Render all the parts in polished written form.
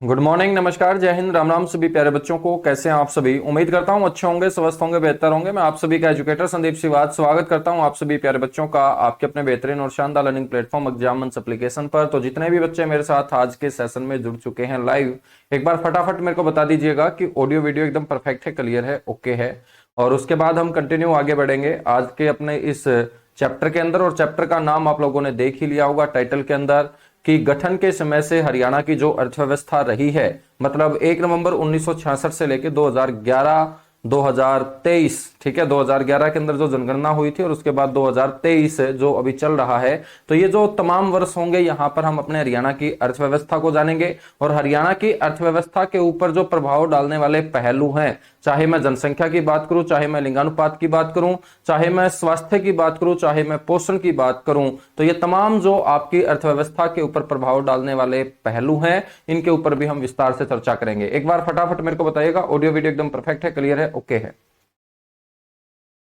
Good morning, नमस्कार, जय हिंद, राम राम सभी प्यारे बच्चों को। कैसे हैं आप सभी? उम्मीद करता हूं अच्छे होंगे, स्वस्थ होंगे, बेहतर होंगे। मैं आप सभी का एजुकेटर संदीप सिवाज स्वागत करता हूं आप सभी प्यारे बच्चों का आपके अपने बेहतरीन और शानदार लर्निंग प्लेटफॉर्म एग्जाम मंच एप्लीकेशन पर। तो जितने भी बच्चे मेरे साथ आज के सेशन में जुड़ चुके हैं लाइव, एक बार फटाफट मेरे को बता दीजिएगा कि ऑडियो वीडियो एकदम परफेक्ट है, क्लियर है, ओके है। और उसके बाद हम कंटिन्यू आगे बढ़ेंगे आज के अपने इस चैप्टर के अंदर। और चैप्टर का नाम आप लोगों ने देख ही लिया होगा टाइटल के अंदर कि गठन के समय से हरियाणा की जो अर्थव्यवस्था रही है, मतलब 1 नवंबर 1966 से लेकर 2011 2023, ठीक है, 2011 के अंदर जो जनगणना हुई थी और उसके बाद 2023 जो अभी चल रहा है, तो ये जो तमाम वर्ष होंगे यहाँ पर हम अपने हरियाणा की अर्थव्यवस्था को जानेंगे। और हरियाणा की अर्थव्यवस्था के ऊपर जो प्रभाव डालने वाले पहलू हैं, चाहे मैं जनसंख्या की बात करूं, चाहे मैं लिंगानुपात की बात करूं, चाहे मैं स्वास्थ्य की बात करूं, चाहे मैं पोषण की बात करूं, तो ये तमाम जो आपकी अर्थव्यवस्था के ऊपर प्रभाव डालने वाले पहलू हैं, इनके ऊपर भी हम विस्तार से चर्चा करेंगे। एक बार फटाफट मेरे को बताइएगा, ऑडियो वीडियो एकदम परफेक्ट है, क्लियर है, ओके है?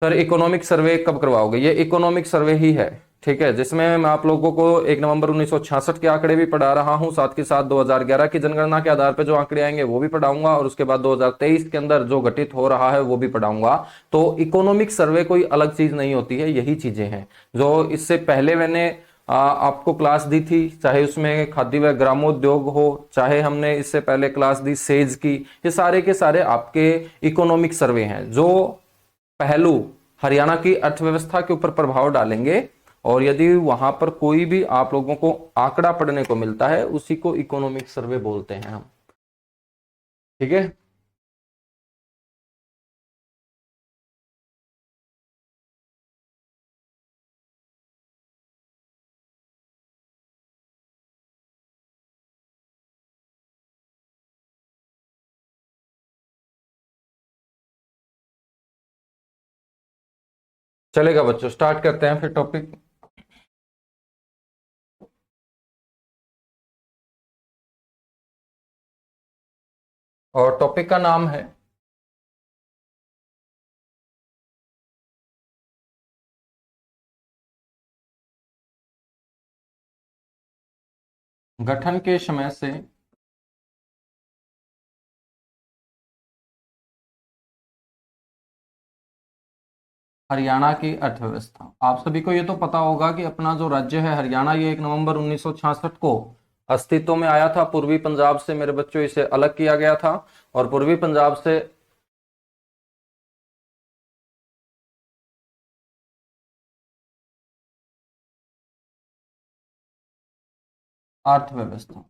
सर इकोनॉमिक सर्वे कब करवाओगे? ये इकोनॉमिक सर्वे ही है, ठीक है, जिसमें मैं आप लोगों को 1 नवंबर 1966 के आंकड़े भी पढ़ा रहा हूं, साथ के साथ 2011 की जनगणना के आधार पर जो आंकड़े आएंगे वो भी पढ़ाऊंगा, और उसके बाद 2023 के अंदर जो घटित हो रहा है वो भी पढ़ाऊंगा। तो इकोनॉमिक सर्वे कोई अलग चीज नहीं होती है, यही चीजें हैं जो इससे पहले मैंने आपको क्लास दी थी, चाहे उसमें खाद्य व ग्रामोद्योग हो, चाहे हमने इससे पहले क्लास दी सेज की, ये सारे के सारे आपके इकोनॉमिक सर्वे हैं जो पहलू हरियाणा की अर्थव्यवस्था के ऊपर प्रभाव डालेंगे। और यदि वहां पर कोई भी आप लोगों को आंकड़ा पढ़ने को मिलता है, उसी को इकोनॉमिक सर्वे बोलते हैं हम, ठीक है। चलेगा बच्चों, स्टार्ट करते हैं फिर टॉपिक। और टॉपिक का नाम है गठन के समय से हरियाणा की अर्थव्यवस्था। आप सभी को ये तो पता होगा कि अपना जो राज्य है हरियाणा, ये 1 नवंबर 1966 को अस्तित्व में आया था। पूर्वी पंजाब से मेरे बच्चों इसे अलग किया गया था, और पूर्वी पंजाब से अर्थव्यवस्था,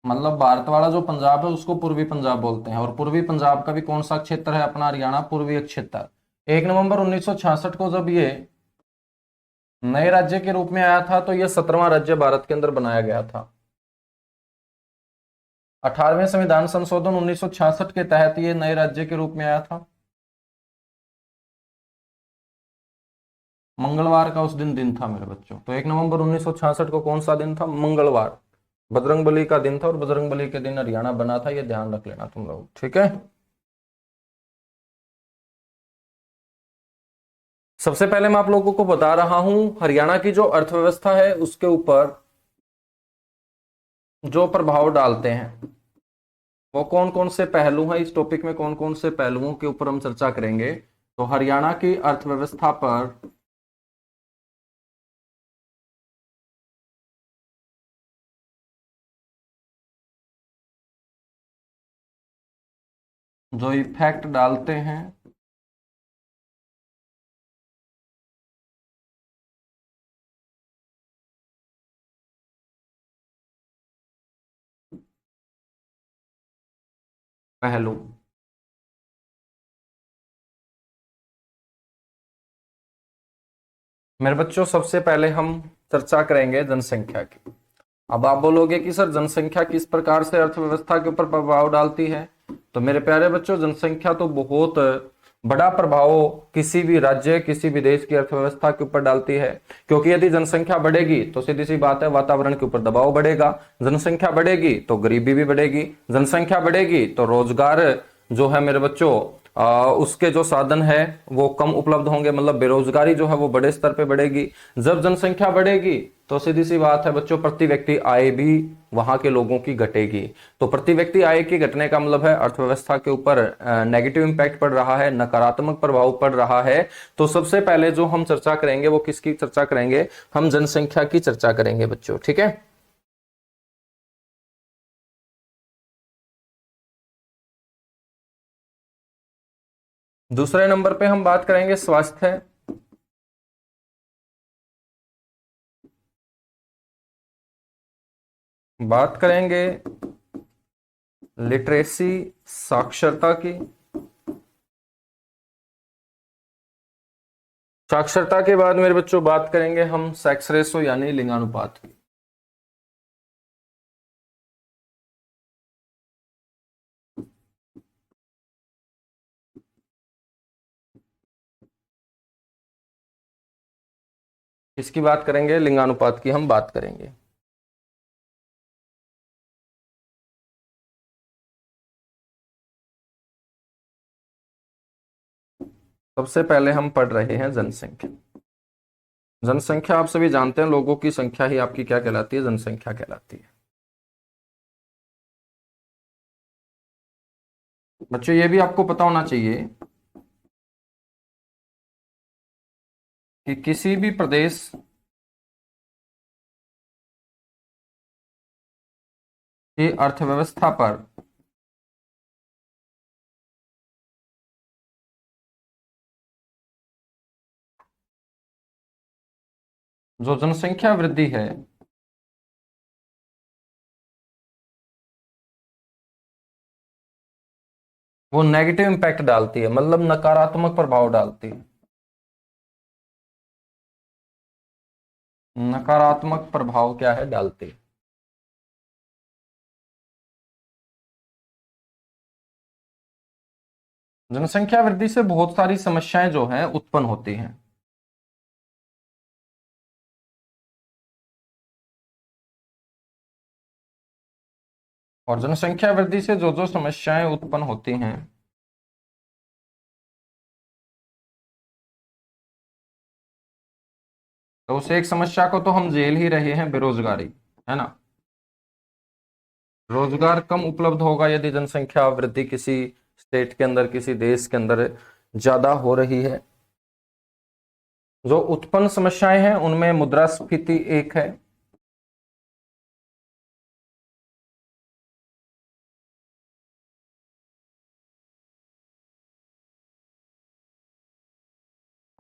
मतलब भारत वाला जो पंजाब है उसको पूर्वी पंजाब बोलते हैं, और पूर्वी पंजाब का भी कौन सा क्षेत्र है अपना? हरियाणा पूर्वी क्षेत्र। 1 नवंबर 1966 को जब ये नए राज्य के रूप में आया था, तो यह 17वां राज्य भारत के अंदर बनाया गया था। 18वें संविधान संशोधन 1966 के तहत ये नए राज्य के रूप में आया था। मंगलवार का उस दिन था मेरे बच्चों। तो 1 नवंबर 1966 को कौन सा दिन था? मंगलवार, बजरंगबली का दिन था, और बजरंगबली के दिन हरियाणा बना था, ये ध्यान रख लेना तुम लोग, ठीक है। सबसे पहले मैं आप लोगों को बता रहा हूं हरियाणा की जो अर्थव्यवस्था है उसके ऊपर जो प्रभाव डालते हैं वो कौन कौन से पहलू हैं। इस टॉपिक में कौन कौन से पहलुओं के ऊपर हम चर्चा करेंगे? तो हरियाणा की अर्थव्यवस्था पर जो इफेक्ट डालते हैं पहलू। मेरे बच्चों सबसे पहले हम चर्चा करेंगे जनसंख्या की। अब आप बोलोगे कि सर जनसंख्या किस प्रकार से अर्थव्यवस्था के ऊपर प्रभाव डालती है? तो मेरे प्यारे बच्चों, जनसंख्या तो बहुत बड़ा प्रभाव किसी भी राज्य, किसी भी देश की अर्थव्यवस्था के ऊपर डालती है। क्योंकि यदि जनसंख्या बढ़ेगी तो सीधी सी बात है, वातावरण के ऊपर दबाव बढ़ेगा। जनसंख्या बढ़ेगी तो गरीबी भी बढ़ेगी। जनसंख्या बढ़ेगी तो रोजगार जो है मेरे बच्चों उसके जो साधन है वो कम उपलब्ध होंगे, मतलब बेरोजगारी जो है वो बड़े स्तर पे बढ़ेगी। जब जनसंख्या बढ़ेगी तो सीधी सी बात है बच्चों, प्रति व्यक्ति आय भी वहां के लोगों की घटेगी। तो प्रति व्यक्ति आय के घटने का मतलब है अर्थव्यवस्था के ऊपर नेगेटिव इंपैक्ट पड़ रहा है, नकारात्मक प्रभाव पड़ रहा है। तो सबसे पहले जो हम चर्चा करेंगे वो किसकी चर्चा करेंगे, हम जनसंख्या की चर्चा करेंगे बच्चों, ठीक है। दूसरे नंबर पे हम बात करेंगे स्वास्थ्य। बात करेंगे लिटरेसी, साक्षरता की। साक्षरता के बाद मेरे बच्चों बात करेंगे हम सेक्स रेशो यानी लिंगानुपात की। इसकी बात करेंगे, लिंगानुपात की हम बात करेंगे। सबसे पहले हम पढ़ रहे हैं जनसंख्या। जनसंख्या आप सभी जानते हैं, लोगों की संख्या ही आपकी क्या कहलाती है, जनसंख्या कहलाती है। बच्चों ये भी आपको पता होना चाहिए कि किसी भी प्रदेश की अर्थव्यवस्था पर जो जनसंख्या वृद्धि है वो नेगेटिव इंपैक्ट डालती है, मतलब नकारात्मक प्रभाव डालती है। नकारात्मक प्रभाव क्या है, डालती है। जनसंख्या वृद्धि से बहुत सारी समस्याएं जो हैं उत्पन्न होती हैं। और जनसंख्या वृद्धि से जो जो समस्याएं उत्पन्न होती हैं तो उस एक समस्या को तो हम झेल ही रहे हैं, बेरोजगारी, है ना। रोजगार कम उपलब्ध होगा यदि जनसंख्या वृद्धि किसी स्टेट के अंदर, किसी देश के अंदर ज्यादा हो रही है। जो उत्पन्न समस्याएं हैं उनमें मुद्रास्फीति एक है,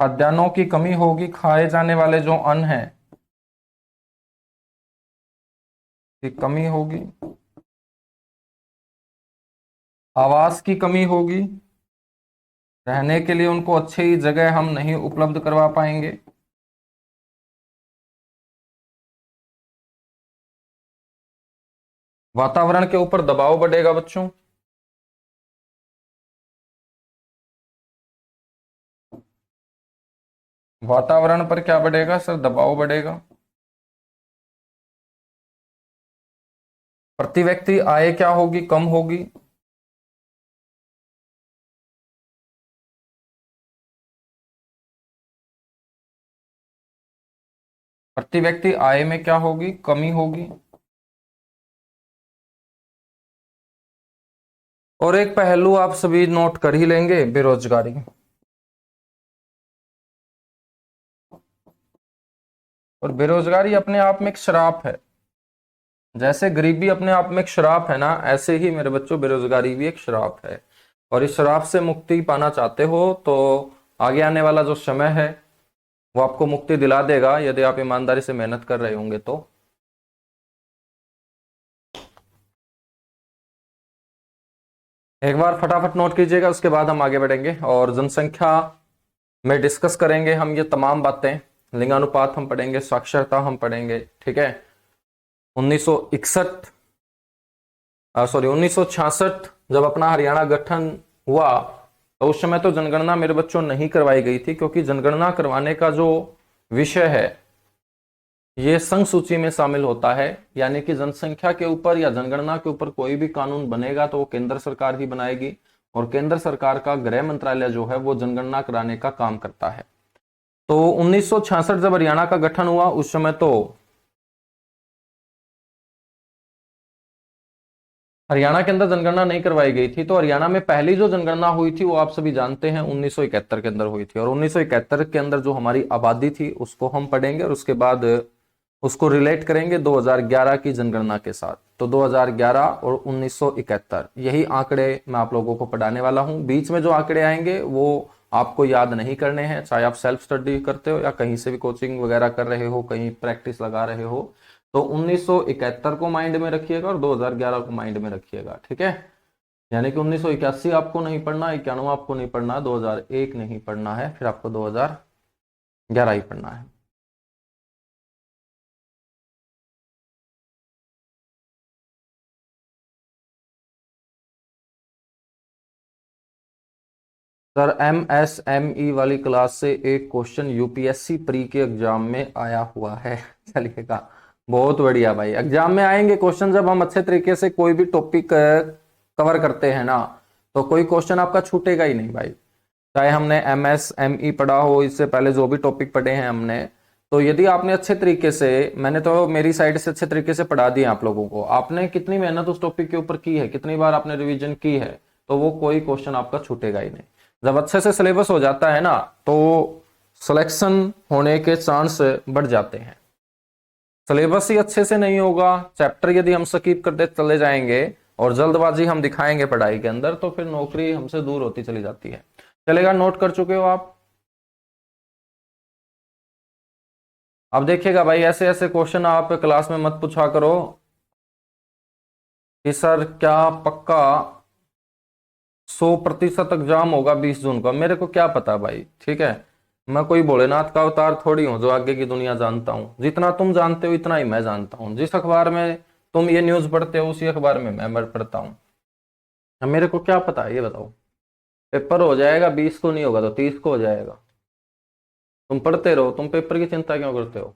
खाद्यान्नों की कमी होगी, खाए जाने वाले जो अन्न है की कमी होगी, आवास की कमी होगी, रहने के लिए उनको अच्छी जगह हम नहीं उपलब्ध करवा पाएंगे। वातावरण के ऊपर दबाव बढ़ेगा बच्चों। वातावरण पर क्या बढ़ेगा सर, दबाव बढ़ेगा। प्रति व्यक्ति आय क्या होगी, कम होगी। प्रति व्यक्ति आय में क्या होगी, कमी होगी। और एक पहलू आप सभी नोट कर ही लेंगे, बेरोजगारी। और बेरोजगारी अपने आप में एक श्राप है। जैसे गरीबी अपने आप में एक श्राप है ना, ऐसे ही मेरे बच्चों बेरोजगारी भी एक श्राप है। और इस श्राप से मुक्ति पाना चाहते हो तो आगे आने वाला जो समय है वो आपको मुक्ति दिला देगा यदि आप ईमानदारी से मेहनत कर रहे होंगे तो। एक बार फटाफट नोट कीजिएगा, उसके बाद हम आगे बढ़ेंगे और जनसंख्या में डिस्कस करेंगे हम ये तमाम बातें। लिंगानुपात हम पढ़ेंगे, साक्षरता हम पढ़ेंगे, ठीक है। 1961 सॉरी 1966 जब अपना हरियाणा गठन हुआ तो उस समय तो जनगणना मेरे बच्चों नहीं करवाई गई थी, क्योंकि जनगणना करवाने का जो विषय है ये संघ सूची में शामिल होता है। यानी कि जनसंख्या के ऊपर या जनगणना के ऊपर कोई भी कानून बनेगा तो वो केंद्र सरकार ही बनाएगी और केंद्र सरकार का गृह मंत्रालय जो है वो जनगणना कराने का काम करता है। तो 1966 जब हरियाणा का गठन हुआ उस समय तो हरियाणा के अंदर जनगणना नहीं करवाई गई थी। तो हरियाणा में पहली जो जनगणना हुई थी वो आप सभी जानते हैं 1971 के अंदर हुई थी। और 1971 के अंदर जो हमारी आबादी थी उसको हम पढ़ेंगे और उसके बाद उसको रिलेट करेंगे 2011 की जनगणना के साथ। तो 2011 और 1971 यही आंकड़े मैं आप लोगों को पढ़ाने वाला हूं। बीच में जो आंकड़े आएंगे वो आपको याद नहीं करने हैं, चाहे आप सेल्फ स्टडी करते हो या कहीं से भी कोचिंग वगैरह कर रहे हो, कहीं प्रैक्टिस लगा रहे हो। तो 1971 को माइंड में रखिएगा और 2011 को माइंड में रखिएगा, ठीक है। यानी कि 1981 आपको नहीं पढ़ना, 91 आपको नहीं पढ़ना, 2001 नहीं पढ़ना है, फिर आपको 2011 ही पढ़ना है। सर MSME वाली क्लास से एक क्वेश्चन यूपीएससी प्री के एग्जाम में आया हुआ है। चलिएगा, बहुत बढ़िया भाई। एग्जाम में आएंगे क्वेश्चन जब हम अच्छे तरीके से कोई भी टॉपिक कवर करते हैं ना, तो कोई क्वेश्चन आपका छूटेगा ही नहीं भाई। चाहे हमने MSME पढ़ा हो, इससे पहले जो भी टॉपिक पढ़े हैं हमने, तो यदि आपने अच्छे तरीके से, मैंने तो मेरी साइड से अच्छे तरीके से पढ़ा दिया आप लोगों को, आपने कितनी मेहनत उस टॉपिक के ऊपर की है, कितनी बार आपने रिवीजन की है, तो वो कोई क्वेश्चन आपका छूटेगा ही नहीं। जब अच्छे से सिलेबस हो जाता है ना तो सिलेक्शन होने के चांस बढ़ जाते हैं। सिलेबस ही अच्छे से नहीं होगा, चैप्टर यदि हम स्किप करते चले जाएंगे और जल्दबाजी हम दिखाएंगे पढ़ाई के अंदर, तो फिर नौकरी हमसे दूर होती चली जाती है। चलेगा, नोट कर चुके हो आप? अब देखिएगा भाई, ऐसे ऐसे क्वेश्चन आप क्लास में मत पूछा करो कि सर क्या पक्का 100% एग्जाम होगा 20 जून का। मेरे को क्या पता भाई, ठीक है। मैं कोई भोलेनाथ का अवतार थोड़ी हूं जो आगे की दुनिया जानता हूं। जितना तुम जानते हो इतना ही मैं जानता हूं। जिस अखबार में तुम ये न्यूज पढ़ते हो उसी अखबार में मैं पढ़ता हूं। अब मेरे को क्या पता है, ये बताओ। पेपर हो जाएगा, 20 को नहीं होगा तो 30 को हो जाएगा। तुम पढ़ते रहो, तुम पेपर की चिंता क्यों करते हो?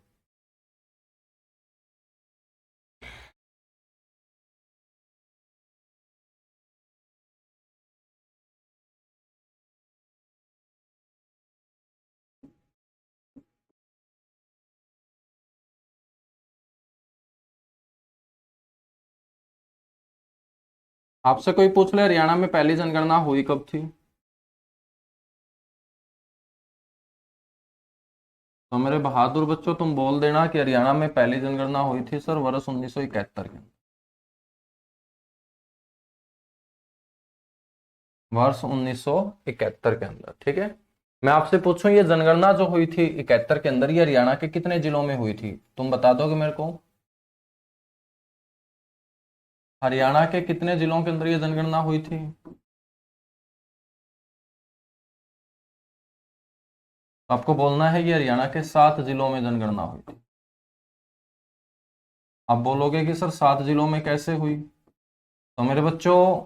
आपसे कोई पूछ ले हरियाणा में पहली जनगणना हुई कब थी, तो मेरे बहादुर बच्चों तुम बोल देना कि हरियाणा में पहली जनगणना हुई थी सर वर्ष 1971 के, वर्ष 1971 के अंदर, ठीक है। मैं आपसे पूछूं ये जनगणना जो हुई थी 71 के अंदर, ये हरियाणा के कितने जिलों में हुई थी, तुम बता दोगे मेरे को? हरियाणा के कितने जिलों के अंदर ये जनगणना हुई थी? आपको बोलना है ये हरियाणा के 7 जिलों में जनगणना हुई थी। आप बोलोगे कि सर 7 जिलों में कैसे हुई? तो मेरे बच्चों,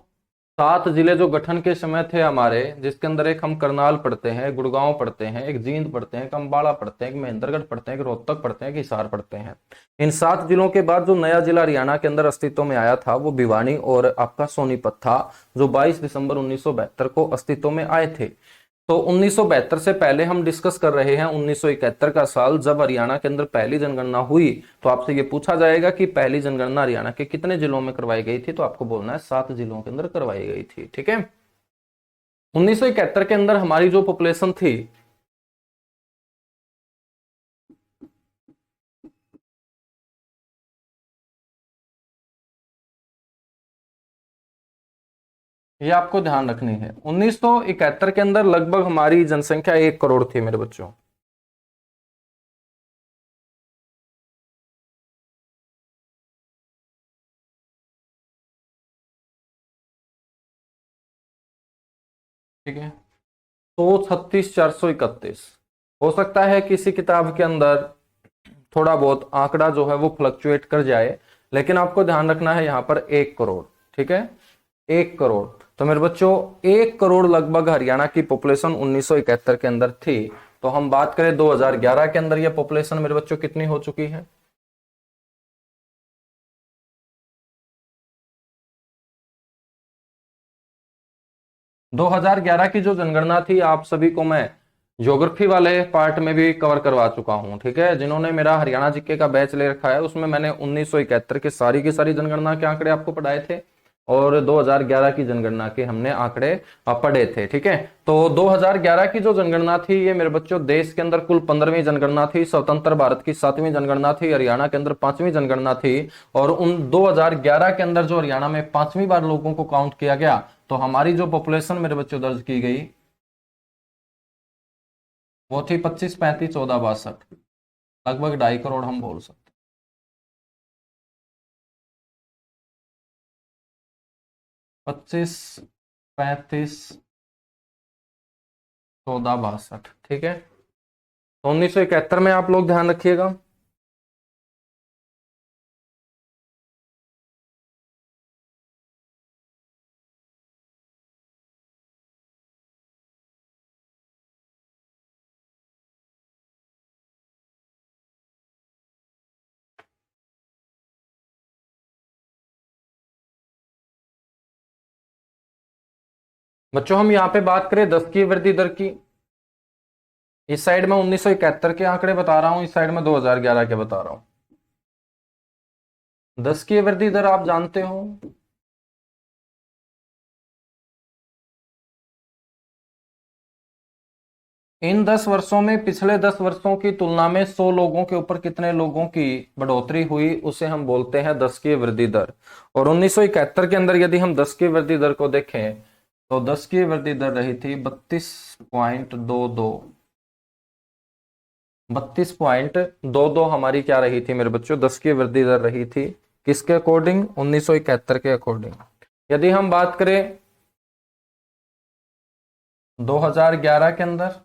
7 जिले जो गठन के समय थे हमारे, जिसके अंदर एक हम करनाल पढ़ते हैं, गुड़गांव पढ़ते हैं, एक जींद पढ़ते हैं, एक अम्बाड़ा पढ़ते हैं, एक महेंद्रगढ़ पढ़ते हैं, एक रोहतक पढ़ते हैं, एक हिसार पढ़ते हैं। इन 7 जिलों के बाद जो नया जिला हरियाणा के अंदर अस्तित्व में आया था वो भिवानी और आपका सोनीपत था, जो 22 दिसंबर 1972 को अस्तित्व में आए थे। तो 1972 से पहले हम डिस्कस कर रहे हैं 1971 का साल, जब हरियाणा के अंदर पहली जनगणना हुई। तो आपसे ये पूछा जाएगा कि पहली जनगणना हरियाणा के कितने जिलों में करवाई गई थी, तो आपको बोलना है 7 जिलों के अंदर करवाई गई थी, ठीक है। 1971 के अंदर हमारी जो पॉपुलेशन थी, ये आपको ध्यान रखनी है। 1971 के अंदर लगभग हमारी जनसंख्या 1 करोड़ थी मेरे बच्चों। ठीक है, 136,431। हो सकता है किसी किताब के अंदर थोड़ा बहुत आंकड़ा जो है वो फ्लक्चुएट कर जाए, लेकिन आपको ध्यान रखना है यहाँ पर 1 करोड़, ठीक है। 1 करोड़। तो मेरे बच्चों 1 करोड़ लगभग हरियाणा की पॉपुलेशन 1971 के अंदर थी। तो हम बात करें 2011 के अंदर यह पॉपुलेशन मेरे बच्चों कितनी हो चुकी है? 2011 की जो जनगणना थी, आप सभी को मैं ज्योग्राफी वाले पार्ट में भी कवर करवा चुका हूं। ठीक है, जिन्होंने मेरा हरियाणा जीके का बैच ले रखा है, उसमें मैंने 1971 की सारी जनगणना के आंकड़े आपको पढ़ाए थे और 2011 की जनगणना के हमने आंकड़े पढ़े थे। ठीक है, तो 2011 की जो जनगणना थी, ये मेरे बच्चों देश के अंदर कुल 15वीं जनगणना थी, स्वतंत्र भारत की 7वीं जनगणना थी, हरियाणा के अंदर 5वीं जनगणना थी। और उन 2011 के अंदर जो हरियाणा में 5वीं बार लोगों को काउंट किया गया, तो हमारी जो पॉपुलेशन मेरे बच्चों दर्ज की गई, वो थी 25, 35, 14, 62, लगभग 2.5 करोड़ हम बोल सकते। 25, 35, 14, 62। ठीक है, तो 1971 में आप लोग ध्यान रखिएगा। बच्चों हम यहाँ पे बात करें 10 की वृद्धि दर की, इस साइड में 1971 के आंकड़े बता रहा हूं, इस साइड में 2011 के बता रहा हूं। 10 की वृद्धि दर आप जानते हो, इन 10 वर्षों में पिछले 10 वर्षों की तुलना में 100 लोगों के ऊपर कितने लोगों की बढ़ोतरी हुई, उसे हम बोलते हैं 10 की वृद्धि दर। और 1971 के अंदर यदि हम 10 की वृद्धि दर को देखें, तो 10 की वृद्धि दर रही थी 32.22। 32.22 हमारी क्या रही थी मेरे बच्चों, 10 की वृद्धि दर रही थी, किसके अकॉर्डिंग, 1971 के अकॉर्डिंग। यदि हम बात करें 2011 के अंदर,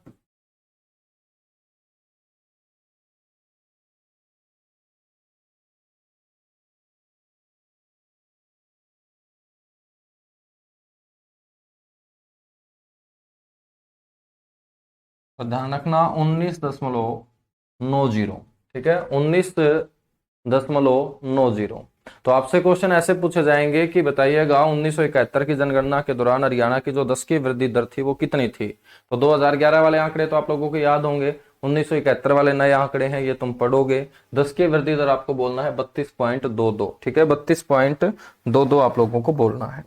तो ध्यान रखना 19.90। ठीक है, 19.90। तो आपसे क्वेश्चन ऐसे पूछे जाएंगे कि बताइएगा 1971 की जनगणना के दौरान हरियाणा की जो 10 की वृद्धि दर थी वो कितनी थी। तो 2011 वाले आंकड़े तो आप लोगों को याद होंगे, 1971 वाले नए आंकड़े हैं, ये तुम पढ़ोगे। 10 की वृद्धि दर आपको बोलना है 32.22। ठीक है, 32.22 आप लोगों को बोलना है।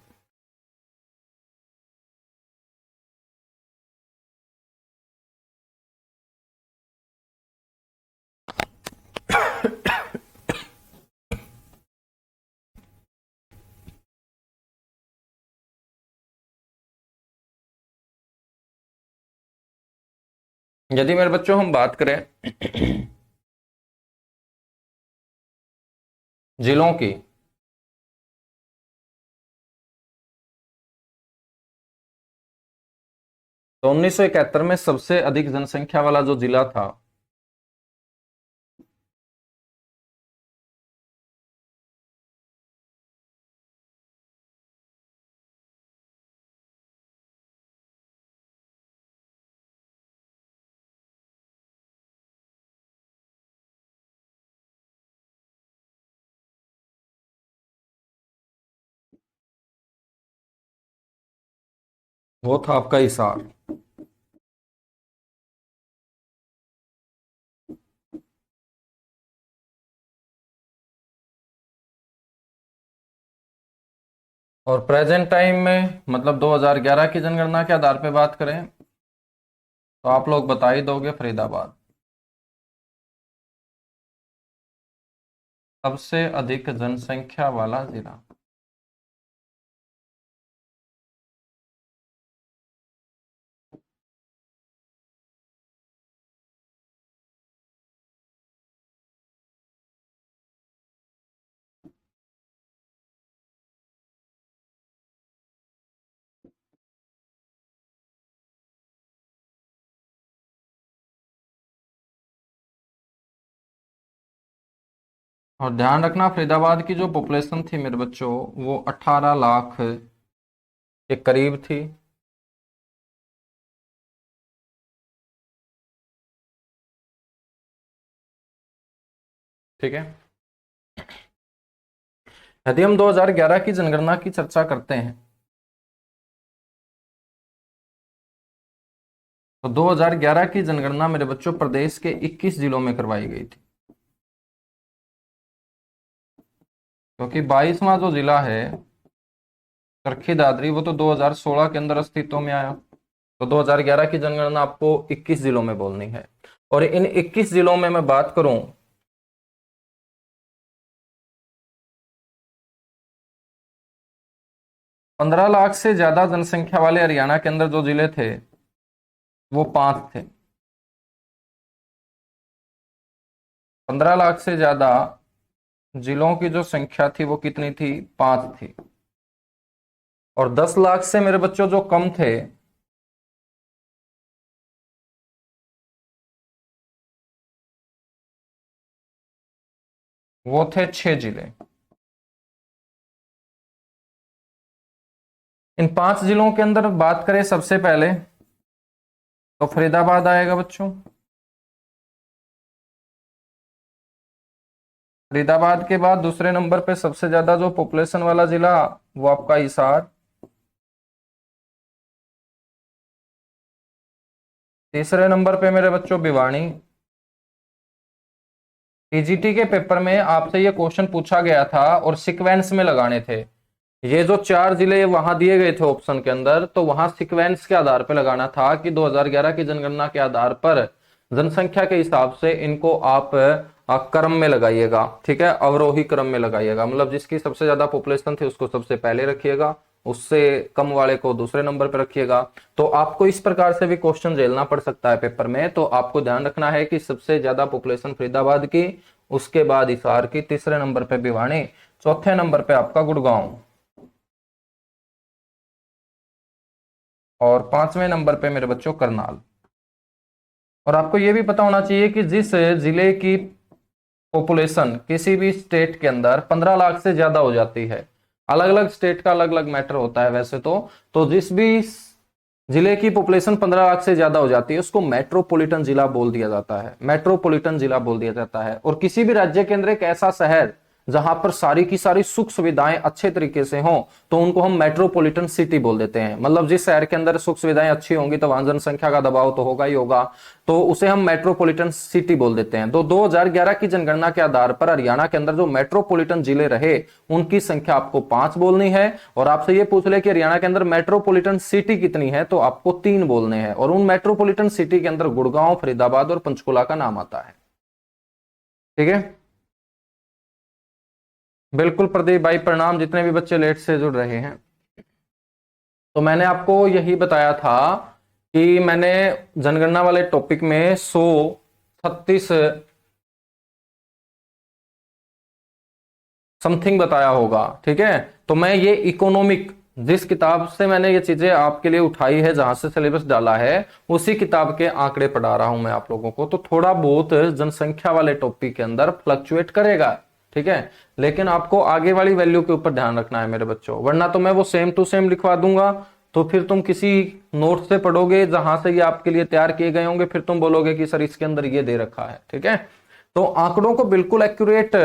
यदि मेरे बच्चों हम बात करें जिलों की, तो 1971 में सबसे अधिक जनसंख्या वाला जो जिला था, वो था आपका हिसार। और प्रेजेंट टाइम में मतलब 2011 की जनगणना के आधार पे बात करें, तो आप लोग बता ही दोगे, फरीदाबाद सबसे अधिक जनसंख्या वाला जिला। और ध्यान रखना फरीदाबाद की जो पॉपुलेशन थी मेरे बच्चों, वो 18 लाख के करीब थी। ठीक है, यदि हम 2011 की जनगणना की चर्चा करते हैं, तो 2011 की जनगणना मेरे बच्चों प्रदेश के 21 जिलों में करवाई गई थी, क्योंकि 22वां जो जिला है चरखी दादरी वो तो 2016 के अंदर अस्तित्व में आया। तो 2011 की जनगणना आपको 21 जिलों में बोलनी है। और इन 21 जिलों में मैं बात करूं, 15 लाख से ज्यादा जनसंख्या वाले हरियाणा के अंदर जो जिले थे वो 5 थे। 15 लाख से ज्यादा जिलों की जो संख्या थी वो कितनी थी? 5 थी। और 10 लाख से मेरे बच्चों जो कम थे वो थे 6 जिले। इन 5 जिलों के अंदर बात करें सबसे पहले तो फरीदाबाद आएगा बच्चों। फरीदाबाद के बाद दूसरे नंबर पे सबसे ज्यादा जो पॉपुलेशन वाला जिला वो आपका हिसार। तीसरे नंबर पे मेरे बच्चों भिवानी। टीजीटी के पेपर में आपसे ये क्वेश्चन पूछा गया था और सीक्वेंस में लगाने थे। ये जो 4 जिले वहां दिए गए थे ऑप्शन के अंदर, तो वहां सीक्वेंस के आधार पर लगाना था कि 2011 की जनगणना के आधार पर जनसंख्या के हिसाब से इनको आप क्रम में लगाइएगा, ठीक है, अवरोही क्रम में लगाइएगा। मतलब जिसकी सबसे ज्यादा पॉपुलेशन थी उसको सबसे पहले रखिएगा, उससे कम वाले को दूसरे नंबर पर रखिएगा। तो आपको इस प्रकार से भी क्वेश्चन झेलना पड़ सकता है पेपर में। तो आपको ध्यान रखना है कि सबसे ज्यादा पॉपुलेशन फरीदाबाद की, उसके बाद हिसार की, तीसरे नंबर पे भिवानी, चौथे नंबर पे आपका गुड़गांव, और 5वें नंबर पे मेरे बच्चों करनाल। और आपको यह भी पता होना चाहिए कि जिस जिले की पॉपुलेशन किसी भी स्टेट के अंदर 15 लाख से ज्यादा हो जाती है, अलग अलग स्टेट का अलग अलग मैटर होता है वैसे तो जिस भी जिले की पॉपुलेशन 15 लाख से ज्यादा हो जाती है उसको मेट्रोपॉलिटन जिला बोल दिया जाता है, मेट्रोपॉलिटन जिला बोल दिया जाता है। और किसी भी राज्य के अंदर एक ऐसा शहर जहां पर सारी की सारी सुख सुविधाएं अच्छे तरीके से हों तो उनको हम मेट्रोपॉलिटन सिटी बोल देते हैं। मतलब जिस शहर के अंदर सुख सुविधाएं अच्छी होंगी तो वहां जनसंख्या का दबाव तो होगा ही होगा, तो उसे हम मेट्रोपॉलिटन सिटी बोल देते हैं। तो 2011 की जनगणना के आधार पर हरियाणा के अंदर जो मेट्रोपॉलिटन जिले रहे उनकी संख्या आपको 5 बोलनी है। और आपसे ये पूछ ले कि हरियाणा के अंदर मेट्रोपॉलिटन सिटी कितनी है तो आपको 3 बोलने हैं। और उन मेट्रोपॉलिटन सिटी के अंदर गुड़गांव, फरीदाबाद और पंचकुला का नाम आता है। ठीक है, बिल्कुल प्रदीप भाई प्रणाम, जितने भी बच्चे लेट से जुड़ रहे हैं। तो मैंने आपको यही बताया था कि मैंने जनगणना वाले टॉपिक में 136 समथिंग बताया होगा, ठीक है। तो मैं ये इकोनॉमिक जिस किताब से मैंने ये चीजें आपके लिए उठाई है, जहां से सिलेबस डाला है, उसी किताब के आंकड़े पढ़ा रहा हूं मैं आप लोगों को। तो थोड़ा बहुत जनसंख्या वाले टॉपिक के अंदर फ्लक्चुएट करेगा, ठीक है, लेकिन आपको आगे वाली वैल्यू के ऊपर ध्यान रखना है मेरे बच्चों, वरना तो मैं वो सेम टू सेम लिखवा दूंगा। तो फिर तुम किसी नोट से पढ़ोगे जहां से ये आपके लिए तैयार किए गए होंगे, फिर तुम बोलोगे कि सर इसके अंदर ये दे रखा है, ठीक है। तो आंकड़ों को बिल्कुल एक्यूरेट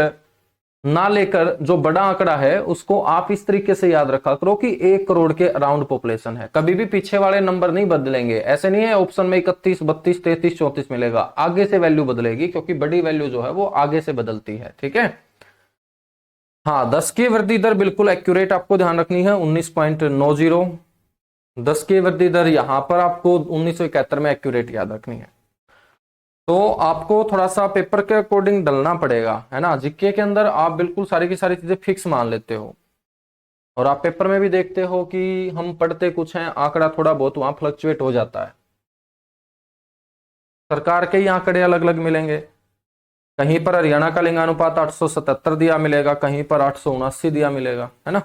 ना लेकर जो बड़ा आंकड़ा है उसको आप इस तरीके से याद रखा करो कि 1 करोड़ के अराउंड पॉपुलेशन है। कभी भी पीछे वाले नंबर नहीं बदलेंगे, ऐसे नहीं है ऑप्शन में 31, 32, 33, 34 मिलेगा, आगे से वैल्यू बदलेगी, क्योंकि बड़ी वैल्यू जो है वो आगे से बदलती है, ठीक है। हाँ, 10 की वृद्धि दर बिल्कुल एक्यूरेट आपको ध्यान रखनी है, 19.90। 10 की वृद्धि दर यहां पर आपको 1971 में एक्यूरेट याद रखनी है। तो आपको थोड़ा सा पेपर के अकॉर्डिंग डलना पड़ेगा, है ना। जीके के अंदर आप बिल्कुल सारी की सारी चीजें फिक्स मान लेते हो, और आप पेपर में भी देखते हो कि हम पढ़ते कुछ हैं, आंकड़ा थोड़ा बहुत वहां फ्लक्चुएट हो जाता है। सरकार के ही आंकड़े अलग अलग मिलेंगे, कहीं पर हरियाणा का लिंगानुपात 877 दिया मिलेगा, कहीं पर 879 दिया मिलेगा, है ना।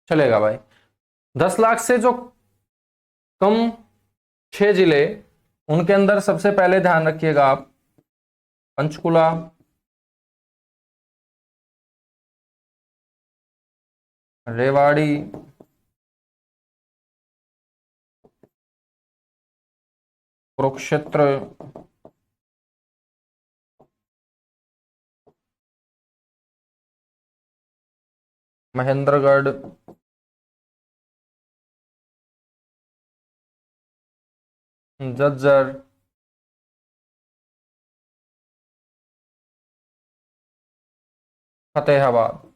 चलेगा भाई। 10 लाख से जो कम 6 जिले, उनके अंदर सबसे पहले ध्यान रखिएगा आप पंचकुला, रेवाड़ी, कुरुक्षेत्र, महेंद्रगढ़, झज्जर, फतेहाबाद।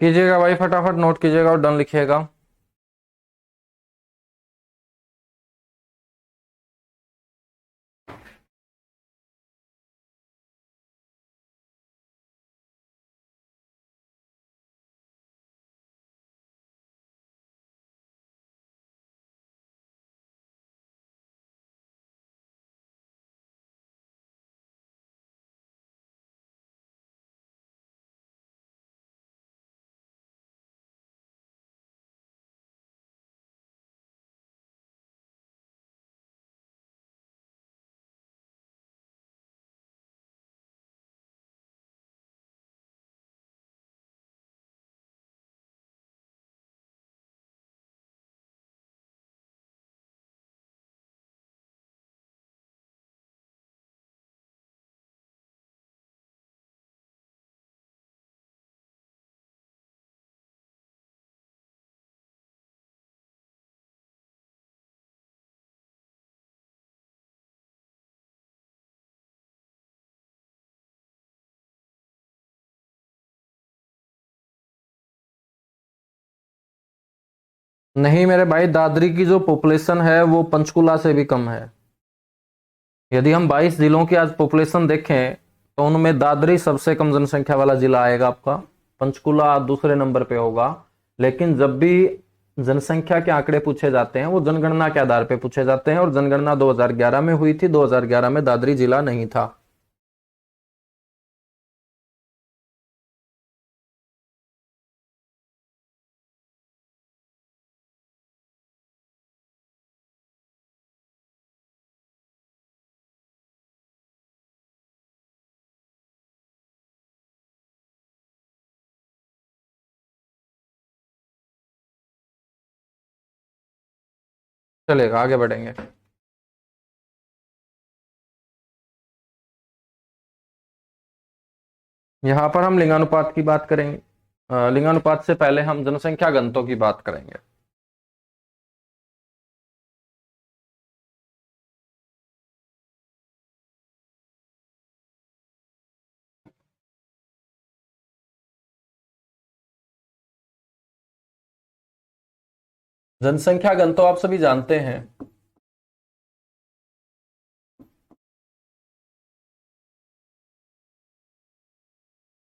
कीजिएगा भाई, फटाफट नोट कीजिएगा और डन लिखिएगा। नहीं मेरे भाई, दादरी की जो पॉपुलेशन है वो पंचकुला से भी कम है। यदि हम 22 जिलों की आज पॉपुलेशन देखें तो उनमें दादरी सबसे कम जनसंख्या वाला जिला आएगा आपका, पंचकुला दूसरे नंबर पे होगा। लेकिन जब भी जनसंख्या के आंकड़े पूछे जाते हैं वो जनगणना के आधार पे पूछे जाते हैं, और जनगणना 2011 में हुई थी, 2011 में दादरी जिला नहीं था। चलेगा, आगे बढ़ेंगे। यहां पर हम लिंगानुपात की बात करेंगे। लिंगानुपात से पहले हम जनसंख्या घनत्व की बात करेंगे। जनसंख्या घनत्व आप सभी जानते हैं,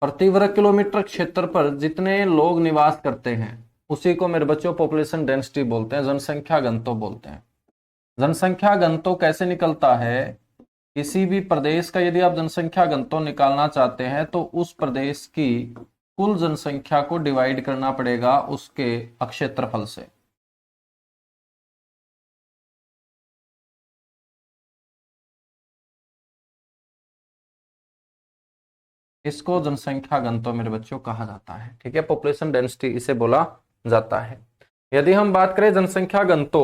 प्रति वर्ग किलोमीटर क्षेत्र पर जितने लोग निवास करते हैं उसी को मेरे बच्चों पॉपुलेशन डेंसिटी बोलते हैं, जनसंख्या घनत्व बोलते हैं। जनसंख्या घनत्व कैसे निकलता है? किसी भी प्रदेश का यदि आप जनसंख्या घनत्व निकालना चाहते हैं तो उस प्रदेश की कुल जनसंख्या को डिवाइड करना पड़ेगा उसके क्षेत्रफल से। इसको जनसंख्या घनत्व मेरे बच्चों कहा जाता है, ठीक है, पॉपुलेशन डेंसिटी इसे बोला जाता है। यदि हम बात करें जनसंख्या घनत्व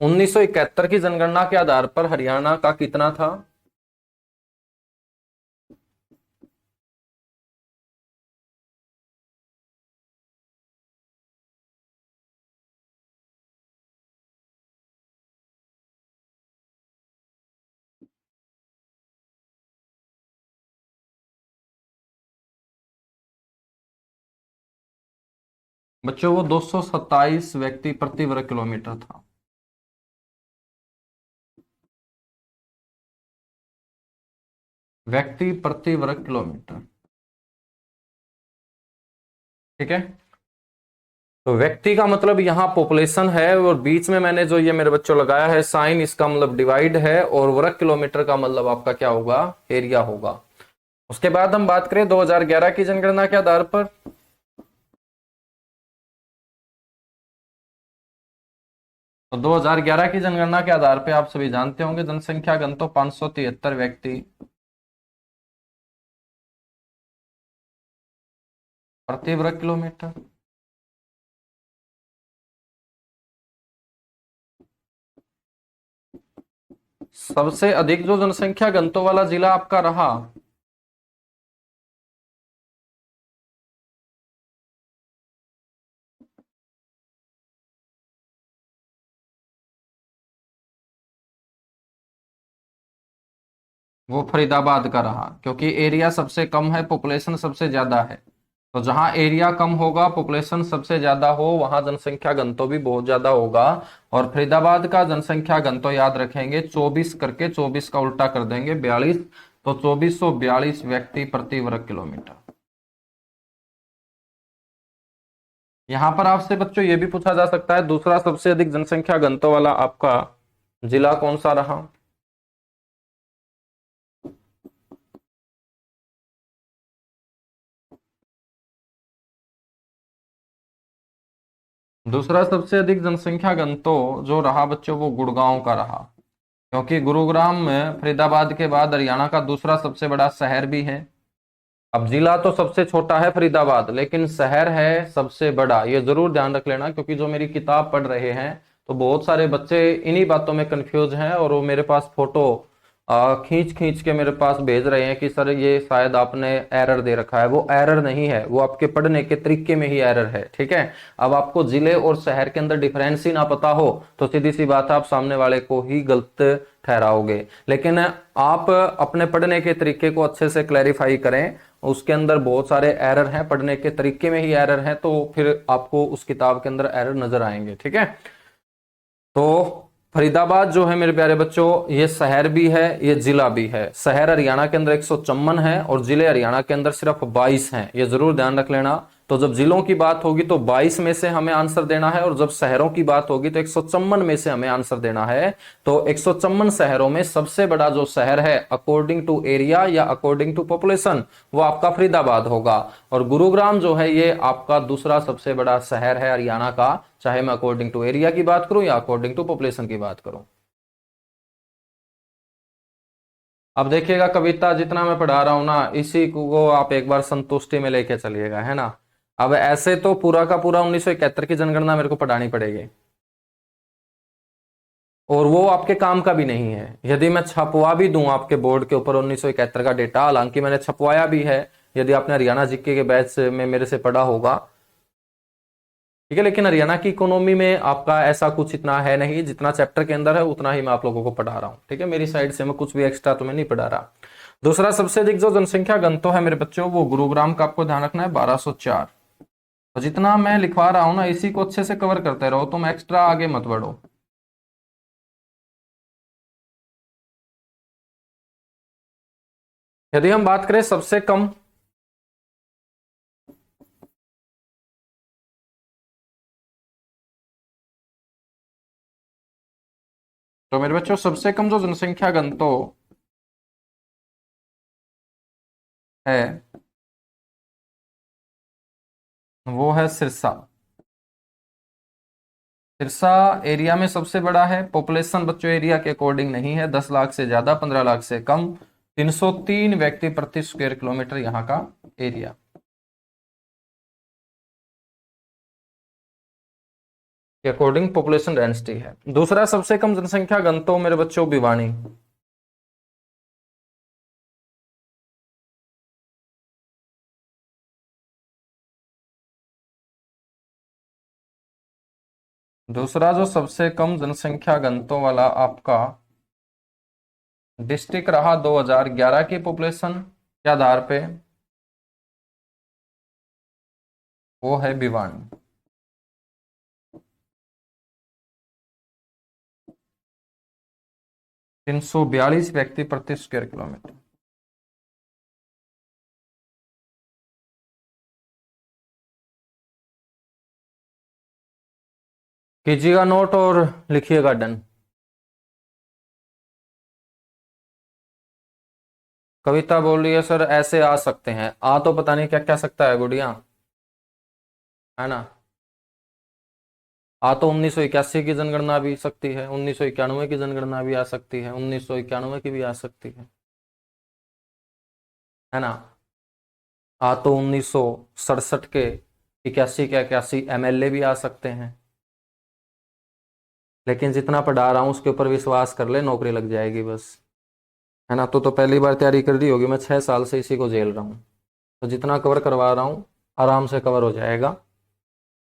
1971 की जनगणना के आधार पर हरियाणा का कितना था? बच्चों वो 227 व्यक्ति प्रति वर्ग किलोमीटर था। व्यक्ति प्रति वर्ग किलोमीटर। ठीक है, तो व्यक्ति का मतलब यहाँ पॉपुलेशन है, और बीच में मैंने जो ये मेरे बच्चों लगाया है साइन, इसका मतलब डिवाइड है, और वर्ग किलोमीटर का मतलब आपका क्या होगा, एरिया होगा। उसके बाद हम बात करें 2011 की जनगणना के आधार पर। तो 2011 की जनगणना के आधार पे आप सभी जानते होंगे जनसंख्या घनत्व 573 व्यक्ति प्रति वर्ग किलोमीटर। सबसे अधिक जो जनसंख्या घनत्व वाला जिला आपका रहा, वो फरीदाबाद का रहा, क्योंकि एरिया सबसे कम है, पॉपुलेशन सबसे ज्यादा है। तो जहां एरिया कम होगा, पॉपुलेशन सबसे ज्यादा हो, वहां जनसंख्या घनत्व भी बहुत ज्यादा होगा। और फरीदाबाद का जनसंख्या घनत्व याद रखेंगे 24 करके, 24 का उल्टा कर देंगे 42, तो 2442 व्यक्ति प्रति वर्ग किलोमीटर। यहां पर आपसे बच्चों ये भी पूछा जा सकता है दूसरा सबसे अधिक जनसंख्या घनत्व वाला आपका जिला कौन सा रहा। दूसरा सबसे अधिक जनसंख्या घनत्व जो रहा बच्चों, वो गुड़गांव का रहा, क्योंकि गुरुग्राम में फरीदाबाद के बाद हरियाणा का दूसरा सबसे बड़ा शहर भी है। अब जिला तो सबसे छोटा है फरीदाबाद, लेकिन शहर है सबसे बड़ा, ये जरूर ध्यान रख लेना, क्योंकि जो मेरी किताब पढ़ रहे हैं तो बहुत सारे बच्चे इन्हीं बातों में कंफ्यूज हैं, और वो मेरे पास फोटो खींच खींच के मेरे पास भेज रहे हैं कि सर ये शायद आपने एरर दे रखा है। वो एरर नहीं है, वो आपके पढ़ने के तरीके में ही एरर है। ठीक है, अब आपको जिले और शहर के अंदर डिफरेंस ही ना पता हो तो सीधी सी बात है, आप सामने वाले को ही गलत ठहराओगे। लेकिन आप अपने पढ़ने के तरीके को अच्छे से क्लैरिफाई करें, उसके अंदर बहुत सारे एरर हैं, पढ़ने के तरीके में ही एरर हैं, तो फिर आपको उस किताब के अंदर एरर नजर आएंगे। ठीक है, तो फरीदाबाद जो है मेरे प्यारे बच्चों, ये शहर भी है, ये जिला भी है। शहर हरियाणा के अंदर 154 है, और जिले हरियाणा के अंदर सिर्फ 22 हैं, ये जरूर ध्यान रख लेना। तो जब जिलों की बात होगी तो 22 में से हमें आंसर देना है, और जब शहरों की बात होगी तो 154 में से हमें आंसर देना है। तो 154 शहरों में सबसे बड़ा जो शहर है अकॉर्डिंग टू एरिया या अकॉर्डिंग टू पॉपुलेशन, वो आपका फरीदाबाद होगा। और गुरुग्राम जो है ये आपका दूसरा सबसे बड़ा शहर है हरियाणा का, चाहे मैं अकॉर्डिंग टू एरिया की बात करूं या अकॉर्डिंग टू पॉपुलेशन की बात करूं। अब देखिएगा कविता, जितना मैं पढ़ा रहा हूं ना, इसी को आप एक बार संतुष्टि में लेके चलिएगा, है ना। अब ऐसे तो पूरा का पूरा 1971 की जनगणना मेरे को पढ़ानी पड़ेगी, और वो आपके काम का भी नहीं है। यदि मैं छपवा भी दूं आपके बोर्ड के ऊपर 1971 का डेटा, हालांकि मैंने छपवाया भी है, यदि आपने हरियाणा जीके के बैच में मेरे से पढ़ा होगा, ठीक है, लेकिन हरियाणा की इकोनॉमी में आपका ऐसा कुछ इतना है नहीं, जितना चैप्टर के अंदर है उतना ही मैं आप लोगों को पढ़ा रहा हूं। ठीक है, मेरी साइड से मैं कुछ भी एक्स्ट्रा तुम्हें नहीं पढ़ा रहा। दूसरा सबसे अधिक जो जनसंख्या घनत्व है मेरे बच्चों, वो गुरुग्राम का आपको ध्यान रखना है 1204। तो जितना मैं लिखवा रहा हूं ना, इसी को अच्छे से कवर करते रहो, तुम एक्स्ट्रा आगे मत बढ़ो। यदि हम बात करें सबसे कम, तो मेरे बच्चों सबसे कम जो जनसंख्या घनत्व है वो है सिरसा। सिरसा एरिया में सबसे बड़ा है, पॉपुलेशन बच्चों एरिया के अकॉर्डिंग नहीं है, 10 लाख से ज्यादा, 15 लाख से कम, 303 व्यक्ति प्रति स्क्वायर किलोमीटर यहाँ का एरिया के अकॉर्डिंग पॉपुलेशन डेंसिटी है। दूसरा सबसे कम जनसंख्या घनत्व मेरे बच्चों भिवानी। दूसरा जो सबसे कम जनसंख्या घनत्व वाला आपका डिस्ट्रिक्ट रहा 2011 की पॉपुलेशन के आधार पे, वो है भिवानी। 342 व्यक्ति प्रति स्क्वायर किलोमीटर। कीजिएगा नोट और लिखिएगा डन। कविता बोल रही है सर ऐसे आ सकते हैं, आ तो पता नहीं क्या क्या सकता है गुड़िया, है ना। आ तो 1981 की जनगणना भी सकती है, 1991 की जनगणना भी आ सकती है, 1991 की भी आ सकती है ना। आ तो 1967 के 81 के 81 एमएलए भी आ सकते हैं। लेकिन जितना पढ़ा रहा हूं उसके ऊपर विश्वास कर ले, नौकरी लग जाएगी बस, है ना। तो पहली बार तैयारी कर दी होगी, मैं 6 साल से इसी को झेल रहा हूँ, तो जितना कवर करवा रहा हूँ आराम से कवर हो जाएगा।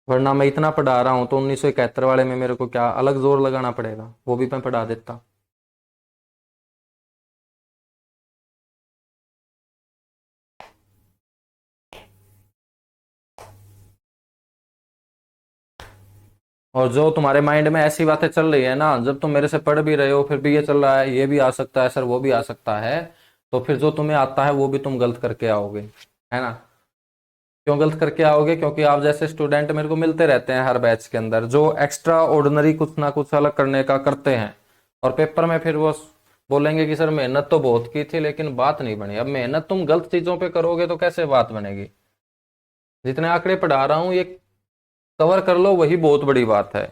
वरना मैं इतना पढ़ा रहा हूँ तो 1971 वाले में मेरे को क्या अलग जोर लगाना पड़ेगा, वो भी मैं पढ़ा देता। और जो तुम्हारे माइंड में ऐसी बातें चल रही है ना, जब तुम मेरे से पढ़ भी रहे हो फिर भी ये चल रहा है ये भी आ सकता है सर वो भी आ सकता है, तो फिर जो तुम्हें आता है वो भी तुम गलत करके आओगे, है ना। क्यों गलत करके आओगे? क्योंकि आप जैसे स्टूडेंट मेरे को मिलते रहते हैं हर बैच के अंदर, जो एक्स्ट्रा ऑर्डिनरी कुछ ना कुछ अलग करने का करते हैं, और पेपर में फिर वो बोलेंगे कि सर मेहनत तो बहुत की थी लेकिन बात नहीं बनी। अब मेहनत तुम गलत चीजों पे करोगे तो कैसे बात बनेगी? जितने आंकड़े पढ़ा रहा हूं ये कवर कर लो, वही बहुत बड़ी बात है।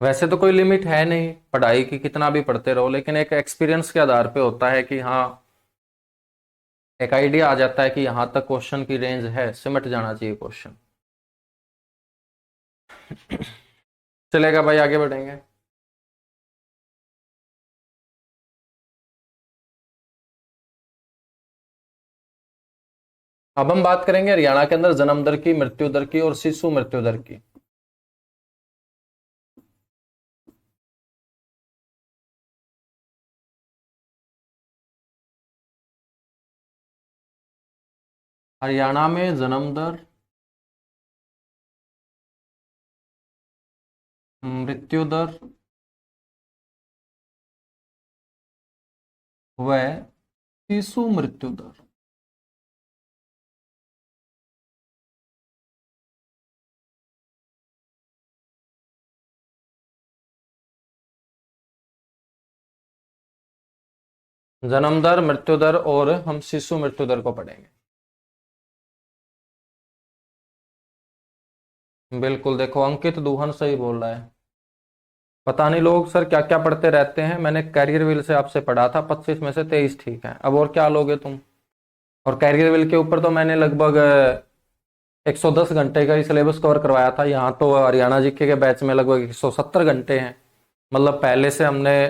वैसे तो कोई लिमिट है नहीं पढ़ाई की, कितना भी पढ़ते रहो, लेकिन एक एक्सपीरियंस के आधार पे होता है कि हाँ एक आइडिया आ जाता है कि यहां तक क्वेश्चन की रेंज है, सिमट जाना चाहिए क्वेश्चन। चलेगा भाई, आगे बढ़ेंगे। अब हम बात करेंगे हरियाणा के अंदर जन्म दर की, मृत्यु दर की और शिशु मृत्यु दर की। हरियाणा में जन्म दर, मृत्यु दर व शिशु मृत्यु दर। जन्म दर, मृत्यु दर और हम शिशु मृत्यु दर को पढ़ेंगे। बिल्कुल, देखो अंकित दूहन सही बोल रहा है। पता नहीं लोग सर क्या क्या पढ़ते रहते हैं, मैंने कैरियर व्हील से आपसे पढ़ा था, 25 में से 23 ठीक है, अब और क्या लोगे तुम? और कैरियर व्हील के ऊपर तो मैंने लगभग 110 घंटे का ही सिलेबस कवर करवाया था, यहाँ तो हरियाणा जीके के बैच में लगभग 170 घंटे हैं। मतलब पहले से हमने